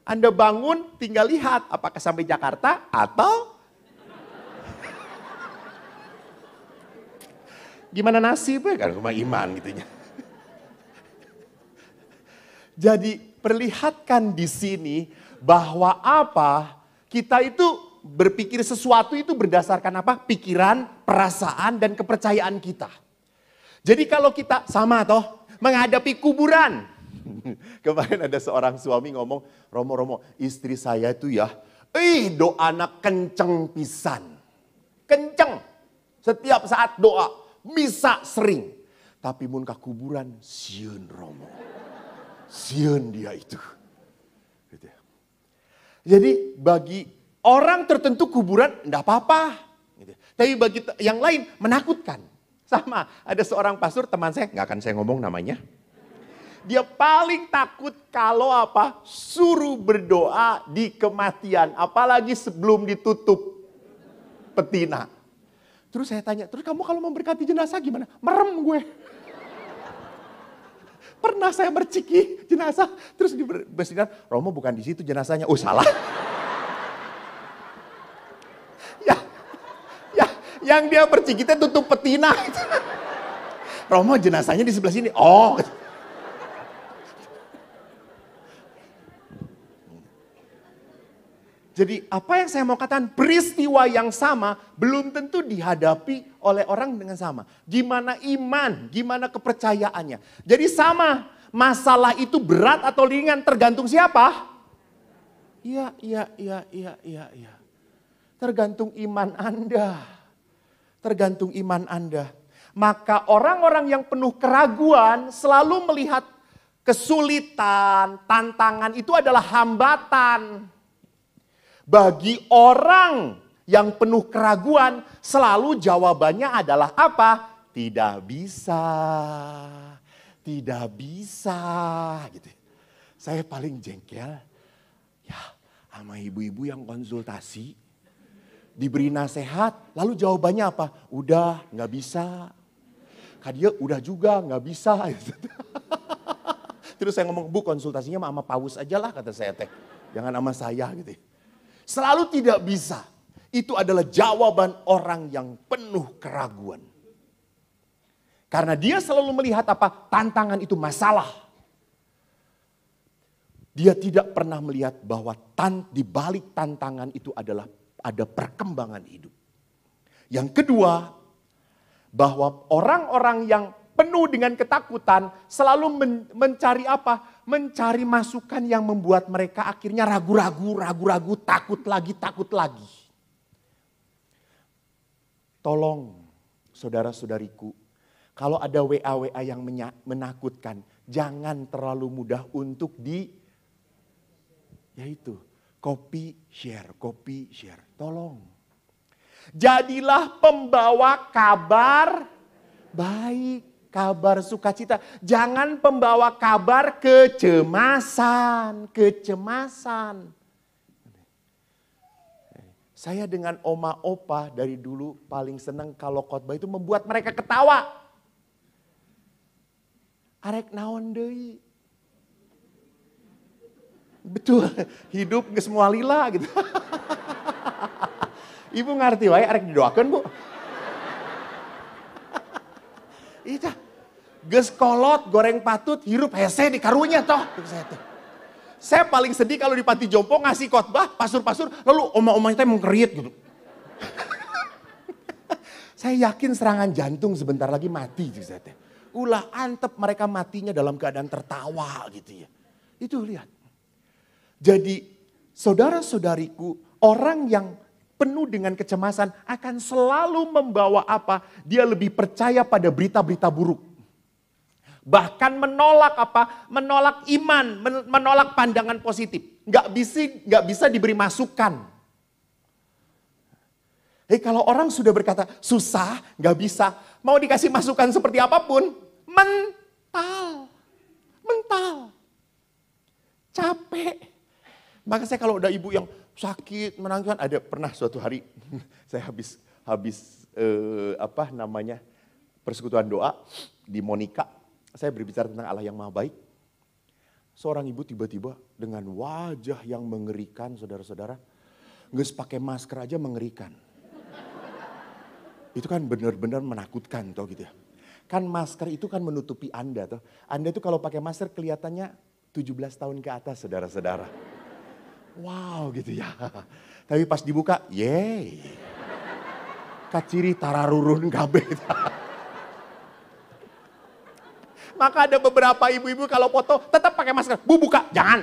Anda bangun, tinggal lihat apakah sampai Jakarta atau gimana nasibnya kan rumah iman gitunya. Jadi perlihatkan di sini bahwa apa? Kita itu berpikir sesuatu itu berdasarkan apa? Pikiran, perasaan dan kepercayaan kita. Jadi kalau kita sama toh menghadapi kuburan. Kemarin ada seorang suami ngomong, Romo, istri saya itu ya, doa anak kenceng pisan. Kenceng. Setiap saat doa, bisa sering. Tapi mun ka kuburan, sieun Romo. Sieun dia itu. Gitu. Jadi bagi orang tertentu kuburan enggak apa-apa. Gitu. Tapi bagi yang lain menakutkan. Sama, ada seorang pastor teman saya, nggak akan saya ngomong namanya. Dia paling takut kalau apa? Suruh berdoa di kematian. Apalagi sebelum ditutup petina. Terus saya tanya, terus kamu kalau memberkati jenazah gimana? Merem gue. Pernah saya berciki jenazah. Terus bersinar, Romo bukan di situ jenazahnya. Oh salah. Yang dia berciki itu tutup petina. Romo jenazahnya di sebelah sini. Oh. Jadi apa yang saya mau katakan, peristiwa yang sama belum tentu dihadapi oleh orang dengan sama. Gimana iman, gimana kepercayaannya. Jadi sama, masalah itu berat atau ringan tergantung siapa? Iya. Tergantung iman Anda. Tergantung iman Anda. Maka orang-orang yang penuh keraguan selalu melihat kesulitan, tantangan itu adalah hambatan. Bagi orang yang penuh keraguan, selalu jawabannya adalah apa? Tidak bisa. Tidak bisa. Gitu. Saya paling jengkel, ya sama ibu-ibu yang konsultasi, diberi nasihat, lalu jawabannya apa? Udah, nggak bisa. Kak dia udah juga nggak bisa. Terus saya ngomong, Bu konsultasinya sama paus aja lah, kata saya teh. Jangan sama saya gitu. Selalu tidak bisa. Itu adalah jawaban orang yang penuh keraguan. Karena dia selalu melihat apa? Tantangan itu masalah. Dia tidak pernah melihat bahwa di balik tantangan itu adalah ada perkembangan hidup. Yang kedua, bahwa orang-orang yang penuh dengan ketakutan selalu mencari apa? Mencari masukan yang membuat mereka akhirnya ragu-ragu, takut lagi. Tolong saudara-saudariku, kalau ada WA yang menakutkan, jangan terlalu mudah untuk yaitu copy share. Tolong. Jadilah pembawa kabar baik. Kabar sukacita. Jangan pembawa kabar kecemasan. Saya dengan oma opa dari dulu paling senang kalau khotbah itu membuat mereka ketawa. Arek naon deui. Betul, hidup geus moal lila gitu. Ibu ngerti wae arek didoakeun, Bu. Iya, geus kolot, goreng patut, hirup hese di karunya toh. Saya paling sedih kalau di panti jompo ngasih khotbah, pastor-pastor, lalu oma-omanya teh mengkerit gitu. Saya yakin serangan jantung sebentar lagi mati. Ulah antep mereka matinya dalam keadaan tertawa gitu ya. Itu lihat. Jadi saudara-saudariku, orang yang penuh dengan kecemasan akan selalu membawa apa? Dia lebih percaya pada berita-berita buruk. Bahkan menolak apa? Menolak iman, menolak pandangan positif. Nggak bisa diberi masukan. Kalau orang sudah berkata susah, nggak bisa. Mau dikasih masukan seperti apapun, mental. Capek. Maka saya kalau ada ibu yang sakit, menangis, ada pernah suatu hari saya habis persekutuan doa di Monica. Saya berbicara tentang Allah yang Maha Baik. Seorang ibu tiba-tiba dengan wajah yang mengerikan, saudara-saudara. Nggak pakai masker aja mengerikan. Itu kan benar-benar menakutkan toh gitu ya. Kan masker itu kan menutupi Anda toh. Anda itu kalau pakai masker kelihatannya 17 tahun ke atas, saudara-saudara. Wow gitu ya. Tapi pas dibuka, yeay. Kaciri tararurun kabeh. Maka ada beberapa ibu-ibu kalau foto tetap pakai masker. Bu buka, jangan.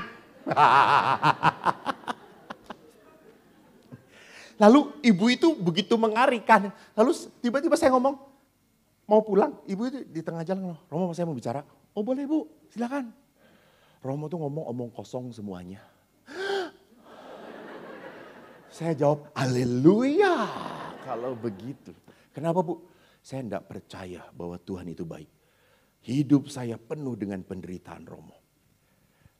Lalu ibu itu begitu mengarikan. Lalu tiba-tiba saya ngomong, mau pulang. Ibu itu di tengah jalan, Romo saya mau bicara. Oh boleh bu, silakan. Romo tuh ngomong omong kosong semuanya. Saya jawab, haleluya. Kalau begitu. Kenapa bu? Saya enggak percaya bahwa Tuhan itu baik. Hidup saya penuh dengan penderitaan Romo.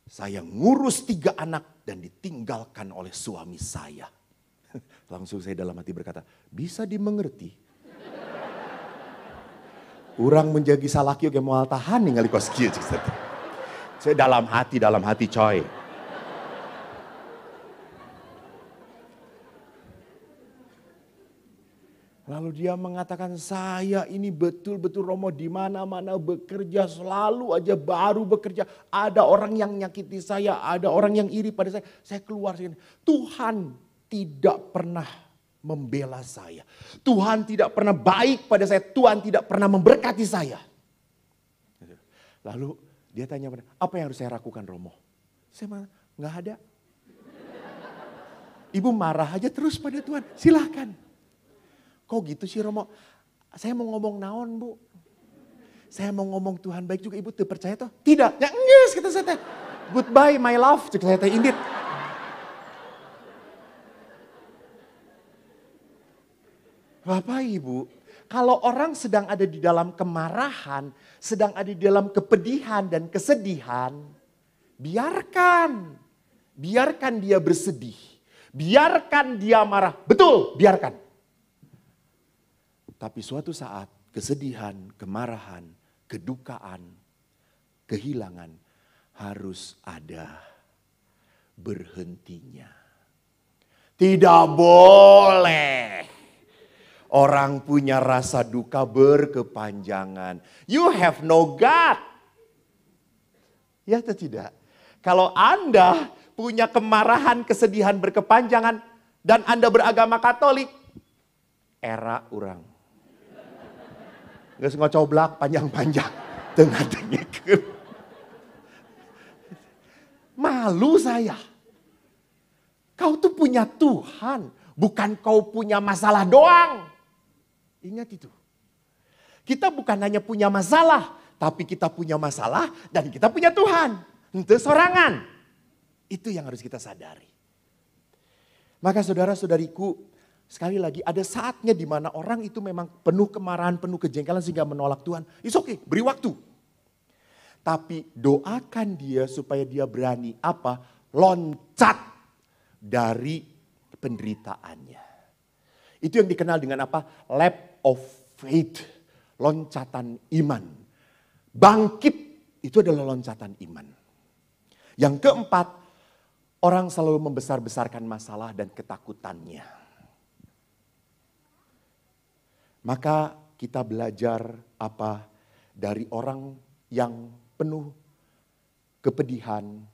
Saya ngurus 3 anak dan ditinggalkan oleh suami saya. Langsung saya dalam hati berkata, bisa dimengerti. Orang menjadi salaki oke moal tahan ningali kos kieu. Saya dalam hati coy. Lalu dia mengatakan, saya ini betul-betul Romo di mana-mana bekerja, selalu aja baru bekerja. Ada orang yang nyakiti saya, ada orang yang iri pada saya. Saya keluar sini. Tuhan tidak pernah membela saya. Tuhan tidak pernah baik pada saya. Tuhan tidak pernah memberkati saya. Lalu dia tanya, apa yang harus saya lakukan Romo? Saya bilang, nggak ada. Ibu marah aja terus pada Tuhan, silahkan. Kok gitu sih Romo? Saya mau ngomong naon bu. Saya mau ngomong Tuhan baik juga, ibu tuh percaya toh? Tidak, ya nges kita saya teh. Goodbye my love, cek saya teh indit. Bapak ibu, kalau orang sedang ada di dalam kemarahan, sedang ada di dalam kepedihan dan kesedihan, biarkan. Biarkan dia bersedih. Biarkan dia marah. Betul, biarkan. Tapi suatu saat kesedihan, kemarahan, kedukaan, kehilangan harus ada berhentinya. Tidak boleh orang punya rasa duka berkepanjangan. You have no God. Ya atau tidak? Kalau Anda punya kemarahan, kesedihan berkepanjangan dan Anda beragama Katolik, era orang. Nggak ngocoblak panjang-panjang. Tengah-tengah. Malu saya. Kau tuh punya Tuhan. Bukan kau punya masalah doang. Ingat itu. Kita bukan hanya punya masalah. Tapi kita punya masalah dan kita punya Tuhan. Itu sorangan. Itu yang harus kita sadari. Maka saudara-saudariku, sekali lagi ada saatnya di mana orang itu memang penuh kemarahan, penuh kejengkelan sehingga menolak Tuhan. It's okay, beri waktu. Tapi doakan dia supaya dia berani apa? Loncat dari penderitaannya. Itu yang dikenal dengan apa? Leap of faith. Loncatan iman. Bangkit itu adalah loncatan iman. Yang keempat, orang selalu membesar-besarkan masalah dan ketakutannya. Maka kita belajar apa dari orang yang penuh kepedihan,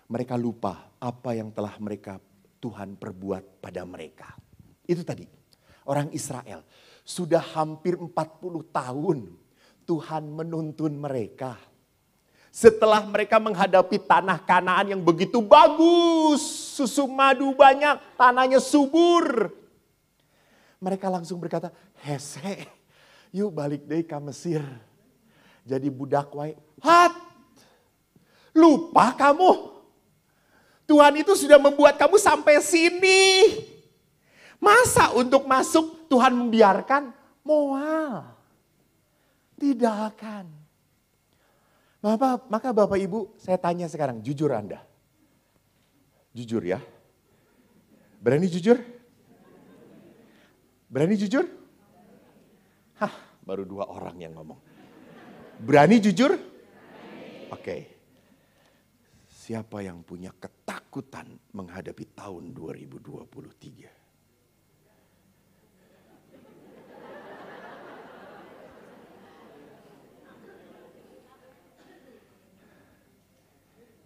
Mereka lupa apa yang telah Tuhan perbuat pada mereka. Itu tadi, orang Israel. Sudah hampir 40 tahun Tuhan menuntun mereka. Setelah mereka menghadapi tanah Kanaan yang begitu bagus, susu madu banyak, tanahnya subur. Mereka langsung berkata, hese, yuk balik deh ke Mesir. Jadi budak wae. Hat, lupa kamu. Tuhan itu sudah membuat kamu sampai sini. Masa untuk masuk Tuhan membiarkan? Moal. Tidak akan. Maka Bapak Ibu, saya tanya sekarang, jujur Anda. Jujur ya. Berani jujur? Berani jujur? Hah, baru 2 orang yang ngomong. Berani jujur? Oke. Siapa yang punya ketakutan menghadapi tahun 2023?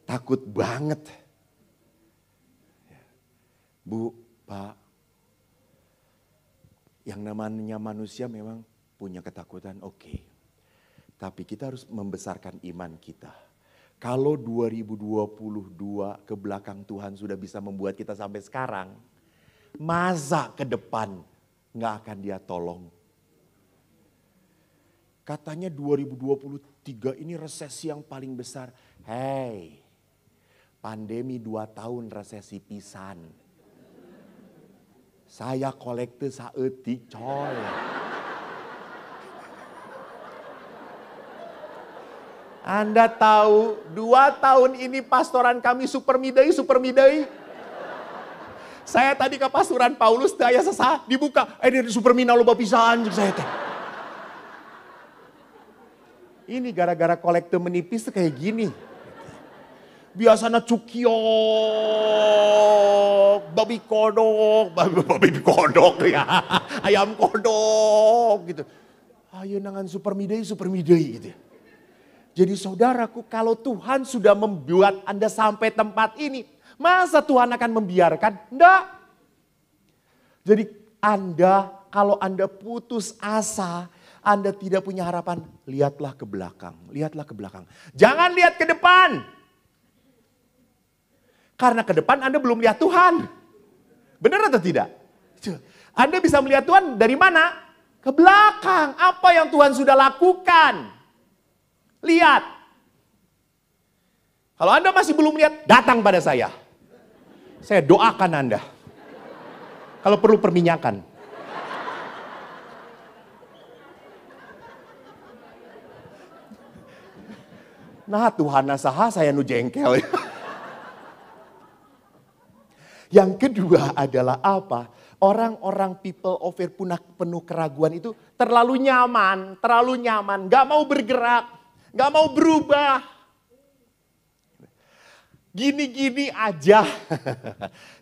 Takut banget. Bu, Pak, yang namanya manusia memang punya ketakutan, oke. Tapi kita harus membesarkan iman kita. Kalau 2022 ke belakang Tuhan sudah bisa membuat kita sampai sekarang, masa ke depan nggak akan Dia tolong? Katanya 2023 ini resesi yang paling besar. Hei, pandemi 2 tahun resesi pisan. Saya kolekte saeutik coy. Anda tahu 2 tahun ini pastoran kami super midai. Saya tadi ke pastoran Paulus daya sesah dibuka. Ini super mina loba pisan saya teh. Ini gara-gara kolekte menipis tuh kayak gini. Biasanya cukiok, babi kodok ya, ayam kodok gitu. Ayo nangan super midai gitu. Jadi saudaraku, kalau Tuhan sudah membuat Anda sampai tempat ini, masa Tuhan akan membiarkan? Enggak. Jadi kalau Anda putus asa, Anda tidak punya harapan, lihatlah ke belakang. Jangan lihat ke depan. Karena ke depan Anda belum lihat Tuhan. Benar atau tidak? Anda bisa melihat Tuhan dari mana? Ke belakang. Apa yang Tuhan sudah lakukan? Lihat. Kalau Anda masih belum lihat, datang pada saya. Saya doakan Anda. Kalau perlu perminyakan. Nah Tuhan nasaha saya nu jengkel. Yang kedua adalah apa? Orang-orang people of fear penuh keraguan itu terlalu nyaman. Gak mau bergerak. Gak mau berubah. Gini-gini aja.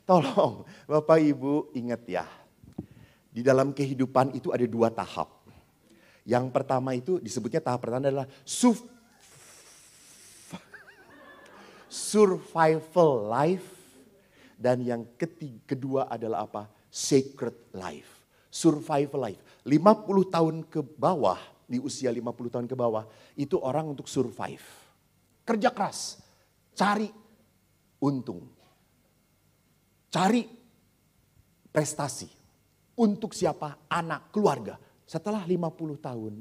Tolong Bapak Ibu ingat ya. Di dalam kehidupan itu ada 2 tahap. Yang pertama itu disebutnya tahap pertama adalah survival life. Dan yang kedua adalah apa? Sacred life. Survival life. 50 tahun ke bawah, di usia 50 tahun ke bawah, itu orang untuk survive. Kerja keras, cari untung. Cari prestasi. Untuk siapa? Anak, keluarga. Setelah 50 tahun,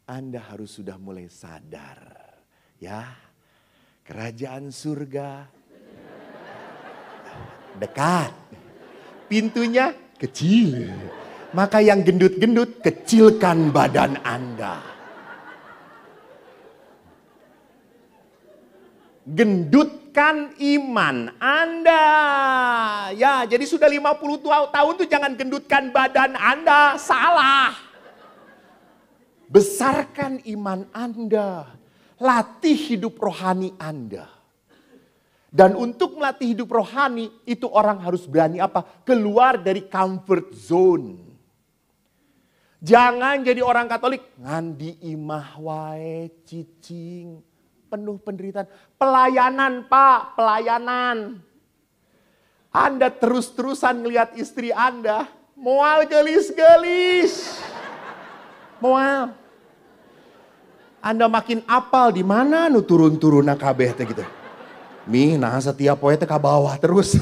Anda harus sudah mulai sadar. Ya, kerajaan surga dekat. Pintunya kecil. Maka yang gendut-gendut kecilkan badan Anda. Gendutkan iman Anda. Ya, jadi sudah 50 tahun tuh jangan gendutkan badan Anda. Salah. Besarkan iman Anda. Latih hidup rohani Anda. Dan untuk melatih hidup rohani, itu orang harus berani apa? Keluar dari comfort zone. Jangan jadi orang Katolik, ngandi imah wae cicing. penuh penderitaan. Pelayanan Pak, pelayanan. Anda terus-terusan ngelihat istri Anda, moal gelis-gelis. Moal. Anda makin apal di mana nu turun-turun kabeh teh gitu. Mi, nah setiap poe teh ka bawah terus.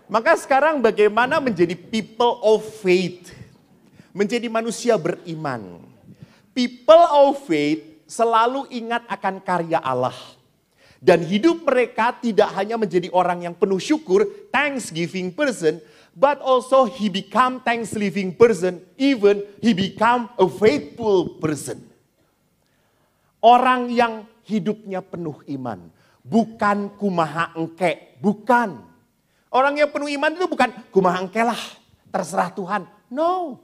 Maka sekarang bagaimana menjadi people of faith? Menjadi manusia beriman. People of faith selalu ingat akan karya Allah. Dan hidup mereka tidak hanya menjadi orang yang penuh syukur, thanksgiving person, but also he become thanksgiving person, even he become a faithful person. Orang yang hidupnya penuh iman, bukan kumaha engke, bukan. Orang yang penuh iman itu bukan kumaha engke lah, terserah Tuhan. No,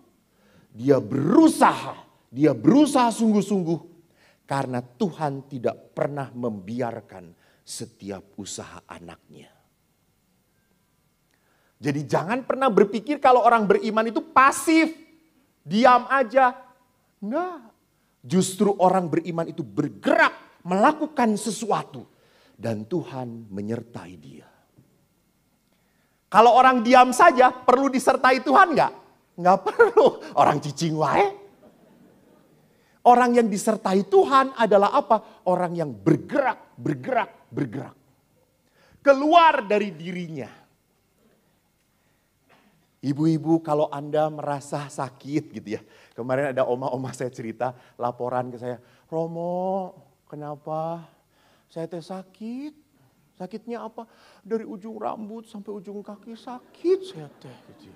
dia berusaha sungguh-sungguh. Karena Tuhan tidak pernah membiarkan setiap usaha anaknya. Jadi jangan pernah berpikir kalau orang beriman itu pasif. Diam aja. Enggak. Justru orang beriman itu bergerak, melakukan sesuatu. Dan Tuhan menyertai dia. Kalau orang diam saja, perlu disertai Tuhan enggak? Enggak perlu. Orang cicing wae. Orang yang disertai Tuhan adalah apa? Orang yang bergerak. Keluar dari dirinya. Ibu-ibu kalau Anda merasa sakit gitu ya. Kemarin ada oma-oma saya cerita laporan ke saya. Romo, kenapa? Saya teh sakit. Sakitnya apa? Dari ujung rambut sampai ujung kaki sakit saya teh. Gitu.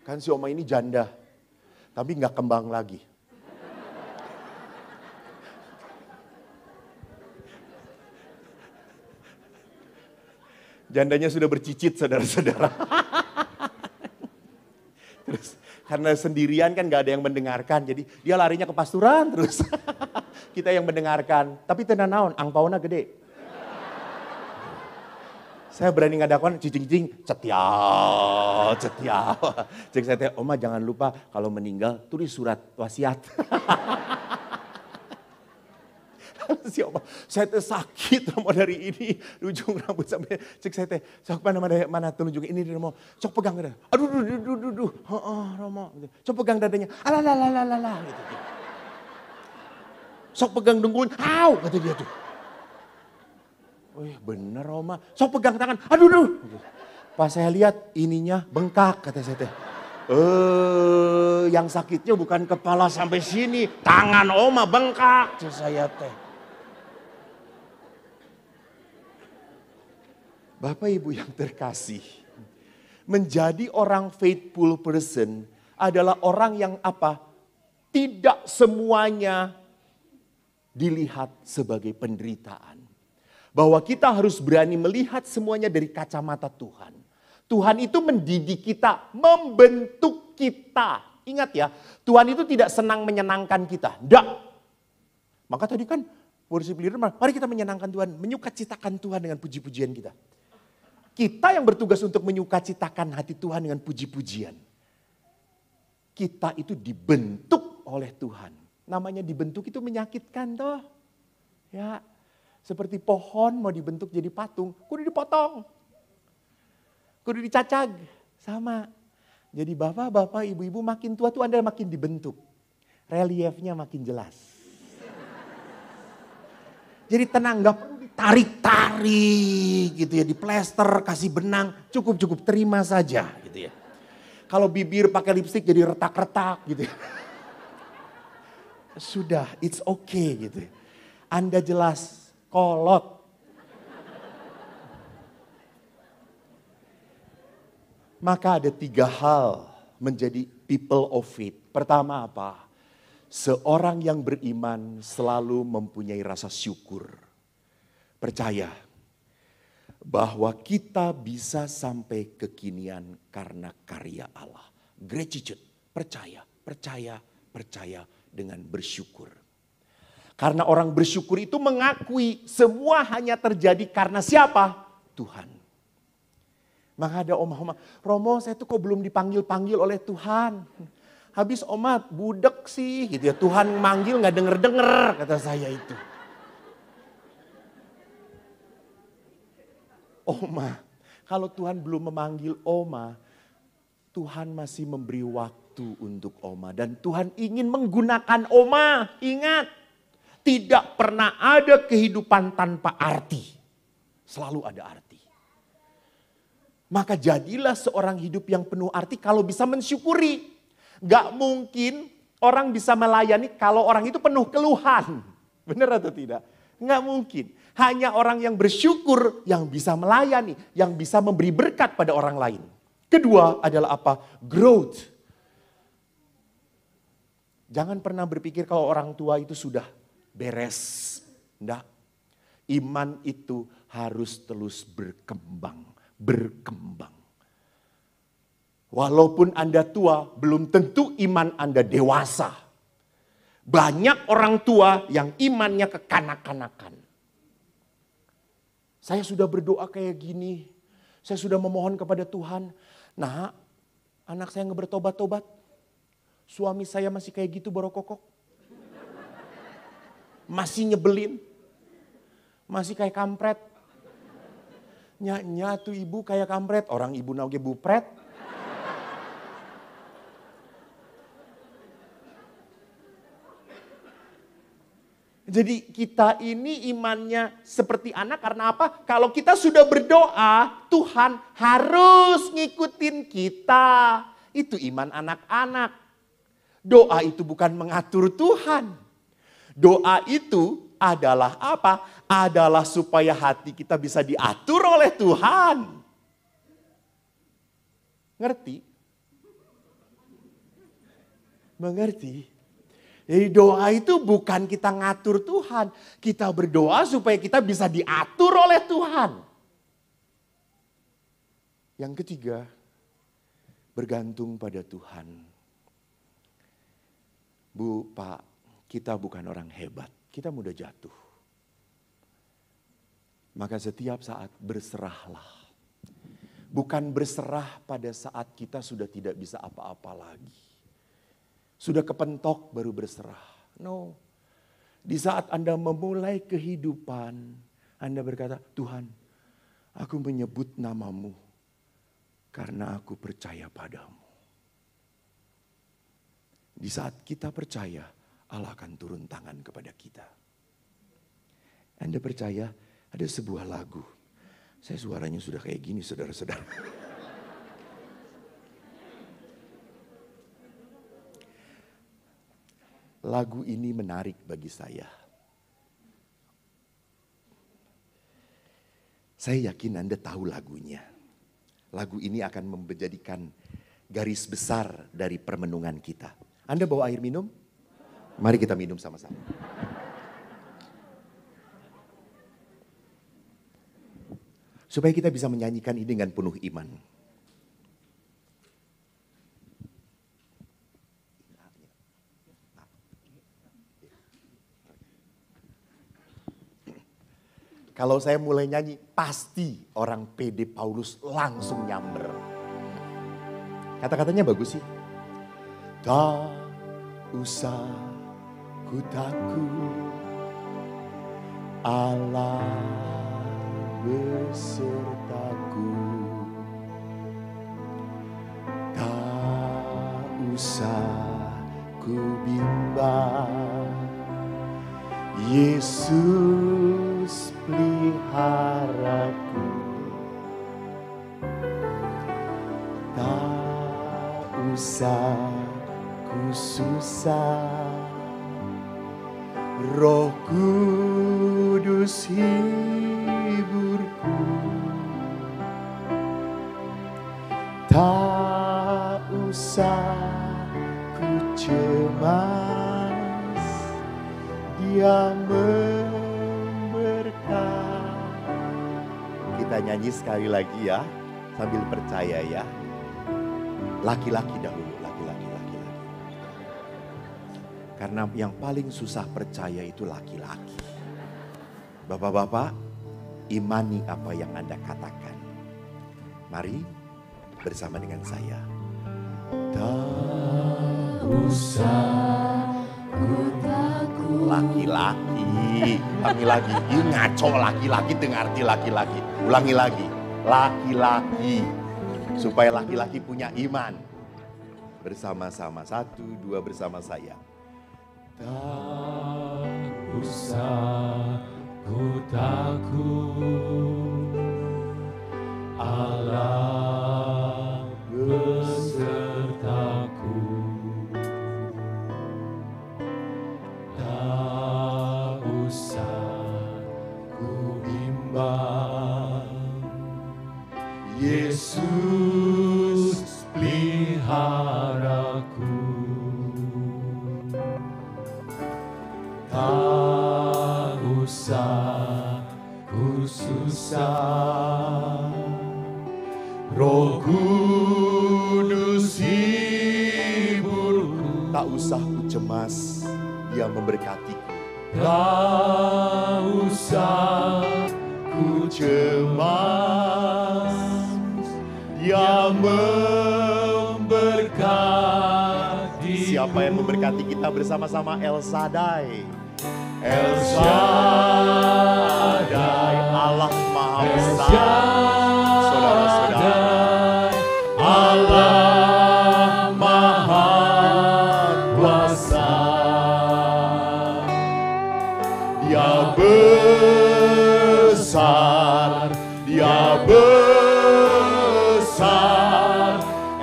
Kan si oma ini janda. Tapi gak kembang lagi. Jandanya sudah bercicit saudara-saudara. Terus karena sendirian kan gak ada yang mendengarkan. Jadi dia larinya ke pasturan terus. Kita yang mendengarkan. Tapi tenan naon, angpauna gede. Saya berani ngadakan cicing-cicing. Cetiau. Cik saya teh, oma jangan lupa kalau meninggal tulis surat wasiat. Si oma, saya teh sakit Romo dari ini, ujung rambut sampai cek saya teh, sok mana telunjuk ini Romo, sok pegang dada, aduh, Romo, sok pegang dadanya, alalalala, gitu. Sok pegang dengkulnya, kata dia tuh. Bener Roma, sok pegang tangan, aduh. Pas saya lihat ininya bengkak kata saya teh. Yang sakitnya bukan kepala sampai sini, tangan oma bengkak, cek saya teh. Bapak Ibu yang terkasih, menjadi orang faithful person adalah orang yang apa? Tidak semuanya dilihat sebagai penderitaan. Bahwa kita harus berani melihat semuanya dari kacamata Tuhan. Tuhan itu mendidik kita, membentuk kita. Ingat ya, Tuhan itu tidak senang menyenangkan kita. Tidak. Maka tadi kan worship leader, mari kita menyenangkan Tuhan, menyukacitakan Tuhan dengan puji-pujian kita. Kita yang bertugas untuk menyukacitakan hati Tuhan dengan puji-pujian. Kita itu dibentuk oleh Tuhan. Namanya dibentuk itu menyakitkan toh. Ya, seperti pohon mau dibentuk jadi patung, kudu dipotong. Kudu dicacag, sama. Jadi bapak-bapak, ibu-ibu makin tua tuh Anda makin dibentuk. Reliefnya makin jelas. Jadi tenang, gak perlu ditarik-tarik gitu ya, diplester, kasih benang, cukup terima saja gitu ya. Kalau bibir pakai lipstik jadi retak-retak gitu ya. Sudah, it's okay gitu. Anda jelas kolot. Maka ada 3 hal menjadi people of faith. Pertama apa? Seorang yang beriman selalu mempunyai rasa syukur. Percaya bahwa kita bisa sampai kekinian karena karya Allah. Gratitude, percaya dengan bersyukur. Karena orang bersyukur itu mengakui semua hanya terjadi karena siapa? Tuhan. Maka ada oma-oma, Romo saya tuh kok belum dipanggil-panggil oleh Tuhan. Habis Oma budek sih gitu ya. Tuhan manggil gak denger-denger kata saya itu. Oma, kalau Tuhan belum memanggil Oma, Tuhan masih memberi waktu untuk Oma. Dan Tuhan ingin menggunakan Oma. Ingat, tidak pernah ada kehidupan tanpa arti. Selalu ada arti. Maka jadilah seorang hidup yang penuh arti kalau bisa mensyukuri. Gak mungkin orang bisa melayani kalau orang itu penuh keluhan. Benar atau tidak? Gak mungkin. Hanya orang yang bersyukur yang bisa melayani. Yang bisa memberi berkat pada orang lain. Kedua adalah apa? Growth. Jangan pernah berpikir kalau orang tua itu sudah beres. Enggak. Iman itu harus terus berkembang. Berkembang. Walaupun Anda tua, belum tentu iman Anda dewasa. Banyak orang tua yang imannya kekanak-kanakan. Saya sudah berdoa kayak gini. Saya sudah memohon kepada Tuhan. Nah, anak saya nggak bertobat-tobat. Suami saya masih kayak gitu borokokok. Masih nyebelin. Masih kayak kampret. Nya tuh ibu kayak kampret. Orang ibu nauge bupret. Jadi kita ini imannya seperti anak karena apa? Kalau kita sudah berdoa, Tuhan harus ngikutin kita. Itu iman anak-anak. Doa itu bukan mengatur Tuhan. Doa itu adalah apa? Adalah supaya hati kita bisa diatur oleh Tuhan. Ngerti? Mengerti? Jadi doa itu bukan kita ngatur Tuhan. Kita berdoa supaya kita bisa diatur oleh Tuhan. Yang ketiga, bergantung pada Tuhan. Bu, Pak, kita bukan orang hebat. Kita mudah jatuh. Maka setiap saat berserahlah. Bukan berserah pada saat kita sudah tidak bisa apa-apa lagi. Sudah kepentok baru berserah. No. Di saat Anda memulai kehidupan, Anda berkata, Tuhan, aku menyebut namamu karena aku percaya padamu. Di saat kita percaya, Allah akan turun tangan kepada kita. Anda percaya ada sebuah lagu. Saya suaranya sudah kayak gini, saudara-saudara. Lagu ini menarik bagi saya. Saya yakin Anda tahu lagunya. Lagu ini akan menjadikan garis besar dari permenungan kita. Anda bawa air minum? Mari kita minum sama-sama. Supaya kita bisa menyanyikan ini dengan penuh iman. Kalau saya mulai nyanyi, pasti orang PD Paulus langsung nyamber. Kata-katanya bagus sih. Tak usah ku takut, Allah besertaku. Tak usah ku bimbang, Yesus peliharaku. Tak usah ku susah, Roh Kudus hiburku. Tak usah ku cemas, Dia kita nyanyi sekali lagi ya, sambil percaya ya. Laki-laki dahulu, laki-laki. Karena yang paling susah percaya itu laki-laki. Bapak-bapak, imani apa yang Anda katakan. Mari bersama dengan saya. Tak Laki-laki, ulangi lagi. Ini ngaco laki-laki, dengar arti laki-laki. Ulangi lagi, laki-laki. Supaya laki-laki punya iman. Bersama-sama, 1, 2 bersama saya. Tak usah ku takut, Allah besertaku. Tak usah ku bimbang, Yesus peliharaku. Tak usah ku susah, Roh Kudus hiburku. Tak usah ku cemas, Dia memberkatiku. Tak usah ku cemas, Dia memberkati. Siapa yang memberkati kita bersama-sama? El Shaddai. El Shaddai, Allah Maha El Besar. Saudara-saudara, Shaddai, Allah Maha Kuasa. Dia besar, Dia besar.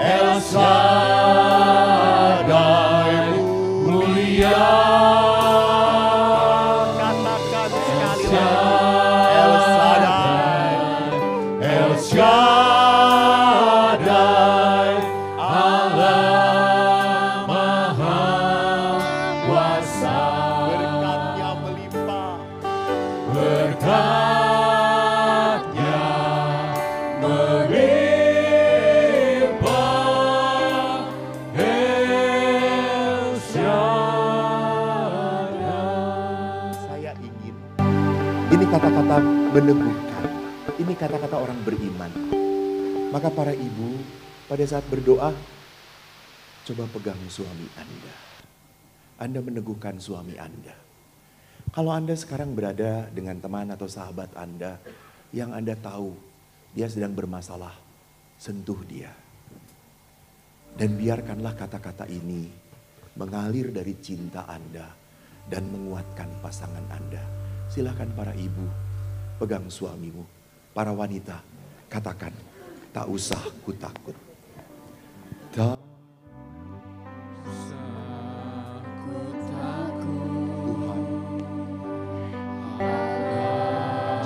El Shaddai mulia. Katakan sekali lagi, El Shaddai, El Shaddai, Allah Maha Kuasa. berkatnya melimpah. Berkatnya melimpah, El Shaddai. Saya ingin, ini kata-kata meneguhkan, ini kata-kata orang beriman. Maka para ibu pada saat berdoa, coba pegang suami Anda. Anda meneguhkan suami Anda. Kalau Anda sekarang berada dengan teman atau sahabat Anda yang Anda tahu dia sedang bermasalah, sentuh dia. Dan biarkanlah kata-kata ini mengalir dari cinta Anda dan menguatkan pasangan Anda. Silakan para ibu, pegang suamimu. Para wanita, katakan, tak usah ku takut. Tak Tuhan,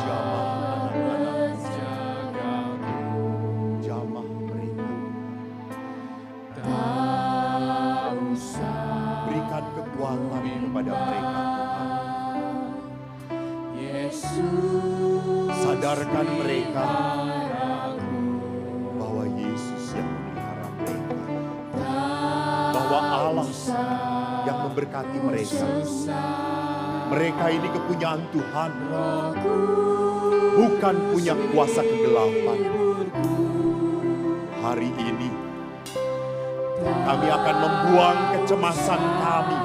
jamah anak-anak, jamah mereka. Berikan kekuatan kepada mereka, Tuhan. Sadarkan mereka bahwa Yesus yang memelihara mereka, bahwa Allah yang memberkati mereka. Mereka ini kepunyaan Tuhan, bukan punya kuasa kegelapan. Hari ini kami akan membuang kecemasan kami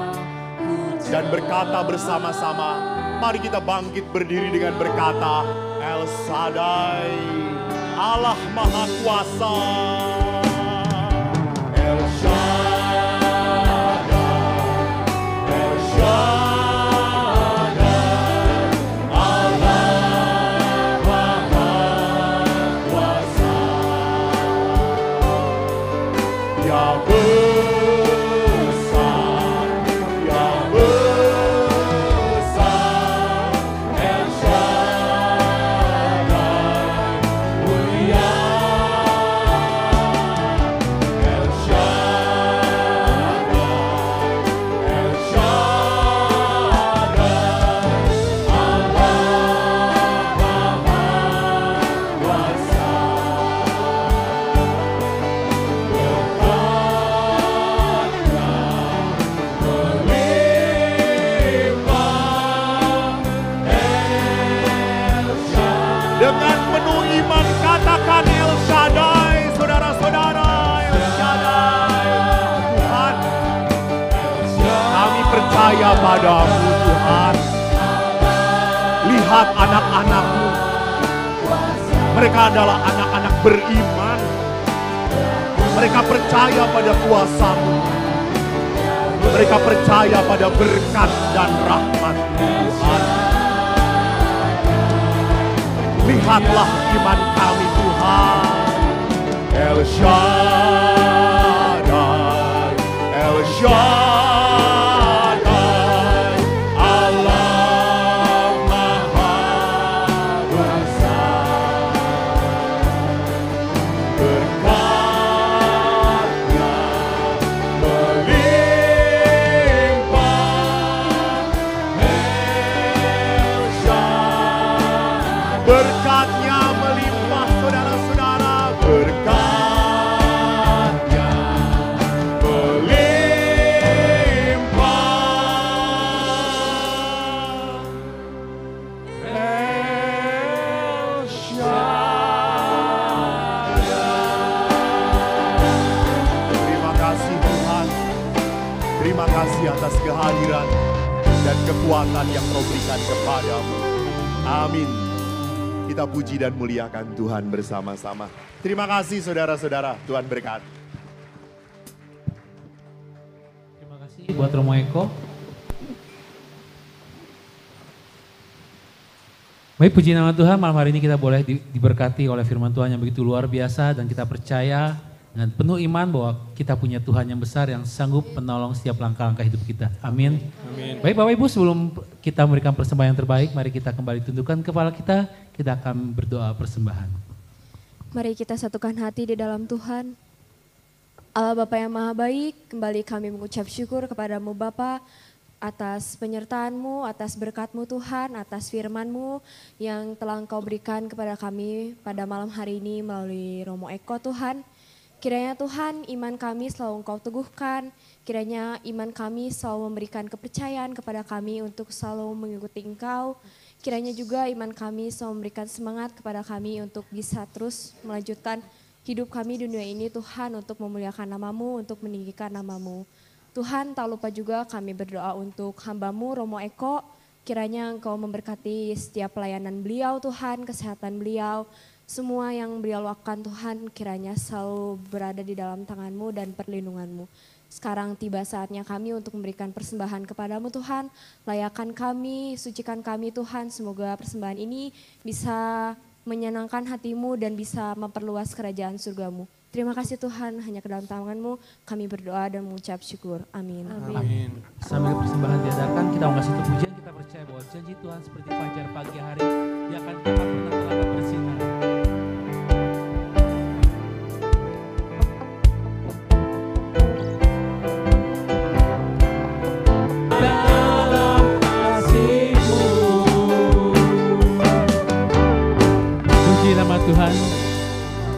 dan berkata bersama-sama, mari kita bangkit berdiri dengan berkata, El Shaddai, Allah Maha Kuasa. El Shaddai, El Shaddai, Allah Maha Kuasa. Dia besar, Dia besar. El Shaddai mulia. percaya padamu Tuhan. Lihat anak-anakmu. Mereka adalah anak-anak beriman. Mereka percaya pada kuasa-Mu. Mereka percaya pada berkat dan rahmat-Mu Tuhan. Lihatlah iman kami Tuhan. El Shaddai, El Shaddai, Allah Maha Kuasa. Berkat-Nya melimpah, El Shaddai. Berkat-Nya melimpah saudara-saudara, berkat-Nya melimpah. El Shaddai. Terima kasih Tuhan. Terima kasih atas kehadiran dan kekuatan yang Kau berikan kepadamu. Amin. Kita puji dan muliakan Tuhan bersama-sama. Terima kasih saudara-saudara, Tuhan berkati. Terima kasih buat Romo Eko. Baik, puji nama Tuhan, malam hari ini kita boleh diberkati oleh firman Tuhan yang begitu luar biasa dan kita percaya dengan penuh iman bahwa kita punya Tuhan yang besar yang sanggup menolong setiap langkah-langkah hidup kita. Amin. Amin. Baik Bapak Ibu, sebelum kita memberikan persembahan yang terbaik, mari kita kembali tundukkan kepala kita akan berdoa persembahan. Mari kita satukan hati di dalam Tuhan. Allah Bapa yang Maha Baik, kembali kami mengucap syukur kepadamu Bapa atas penyertaan-Mu, atas berkat-Mu Tuhan, atas firman-Mu yang telah Engkau berikan kepada kami pada malam hari ini melalui Romo Eko Tuhan. Kiranya Tuhan iman kami selalu Engkau teguhkan, kiranya iman kami selalu memberikan kepercayaan kepada kami untuk selalu mengikuti Engkau. Kiranya juga iman kami selalu memberikan semangat kepada kami untuk bisa terus melanjutkan hidup kami di dunia ini Tuhan untuk memuliakan nama-Mu, untuk meninggikan nama-Mu. Tuhan tak lupa juga kami berdoa untuk hamba-Mu Romo Eko, kiranya Engkau memberkati setiap pelayanan beliau Tuhan, kesehatan beliau, semua yang beliau lakukan Tuhan kiranya selalu berada di dalam tangan-Mu dan perlindungan-Mu. Sekarang tiba saatnya kami untuk memberikan persembahan kepadamu Tuhan. Layakan kami, sucikan kami Tuhan. Semoga persembahan ini bisa menyenangkan hati-Mu dan bisa memperluas kerajaan surga-Mu. Terima kasih Tuhan, hanya ke dalam tangan-Mu kami berdoa dan mengucap syukur. Amin. Amin. Sambil persembahan diadakan, kita mau kasih pujian, kita percaya bahwa janji Tuhan seperti fajar pagi hari, Dia akan tetap benar-benar bersinar. Tuhan.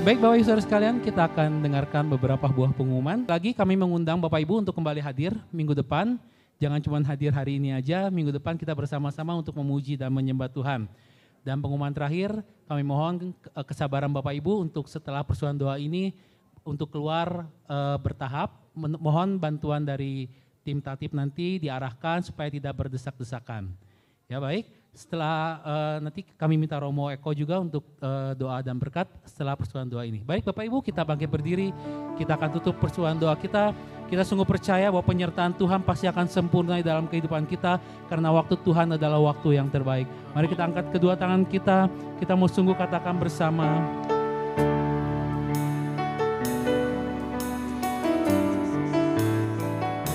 Baik Bapak Ibu Saudara sekalian, kita akan dengarkan beberapa buah pengumuman. Lagi kami mengundang Bapak Ibu untuk kembali hadir minggu depan. Jangan cuma hadir hari ini aja, minggu depan kita bersama-sama untuk memuji dan menyembah Tuhan. Dan pengumuman terakhir, kami mohon kesabaran Bapak Ibu untuk setelah persuan doa ini untuk keluar bertahap. Mohon bantuan dari tim tatip nanti diarahkan supaya tidak berdesak-desakan. Ya baik. Setelah nanti kami minta Romo Eko juga untuk doa dan berkat setelah persuan doa ini. Baik Bapak Ibu, kita bangkit berdiri, kita akan tutup persuan doa kita. Kita sungguh percaya bahwa penyertaan Tuhan pasti akan sempurna di dalam kehidupan kita karena waktu Tuhan adalah waktu yang terbaik. Mari kita angkat kedua tangan kita mau sungguh katakan bersama.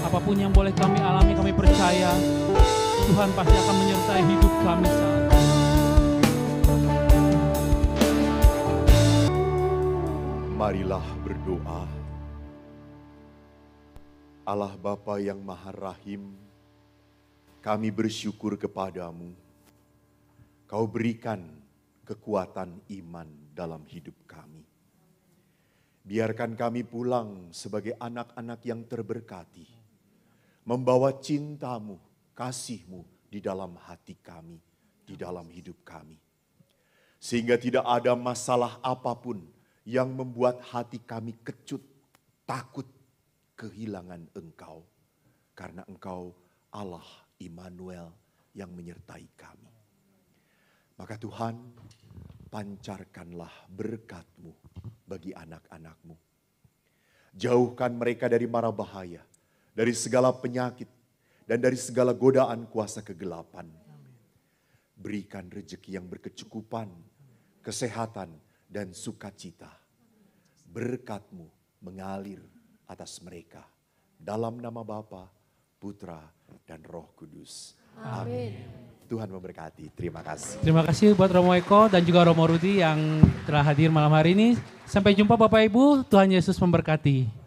Apapun yang boleh kami alami, kami percaya Tuhan pasti akan menyertai hidup kami saat ini. Marilah berdoa. Allah Bapa yang Maha Rahim, kami bersyukur kepadamu. Kau berikan kekuatan iman dalam hidup kami. Biarkan kami pulang sebagai anak-anak yang terberkati, membawa cinta-Mu, kasih-Mu di dalam hati kami, di dalam hidup kami. Sehingga tidak ada masalah apapun yang membuat hati kami kecut, takut, kehilangan Engkau. Karena Engkau Allah Immanuel yang menyertai kami. Maka Tuhan, pancarkanlah berkat-Mu bagi anak-anak-Mu. Jauhkan mereka dari mara bahaya, dari segala penyakit, dan dari segala godaan kuasa kegelapan. Berikan rejeki yang berkecukupan, kesehatan, dan sukacita. Berkat-Mu mengalir atas mereka. Dalam nama Bapa, Putra, dan Roh Kudus. Amin. Tuhan memberkati. Terima kasih. Terima kasih buat Romo Eko dan juga Romo Rudi yang telah hadir malam hari ini. Sampai jumpa Bapak Ibu, Tuhan Yesus memberkati.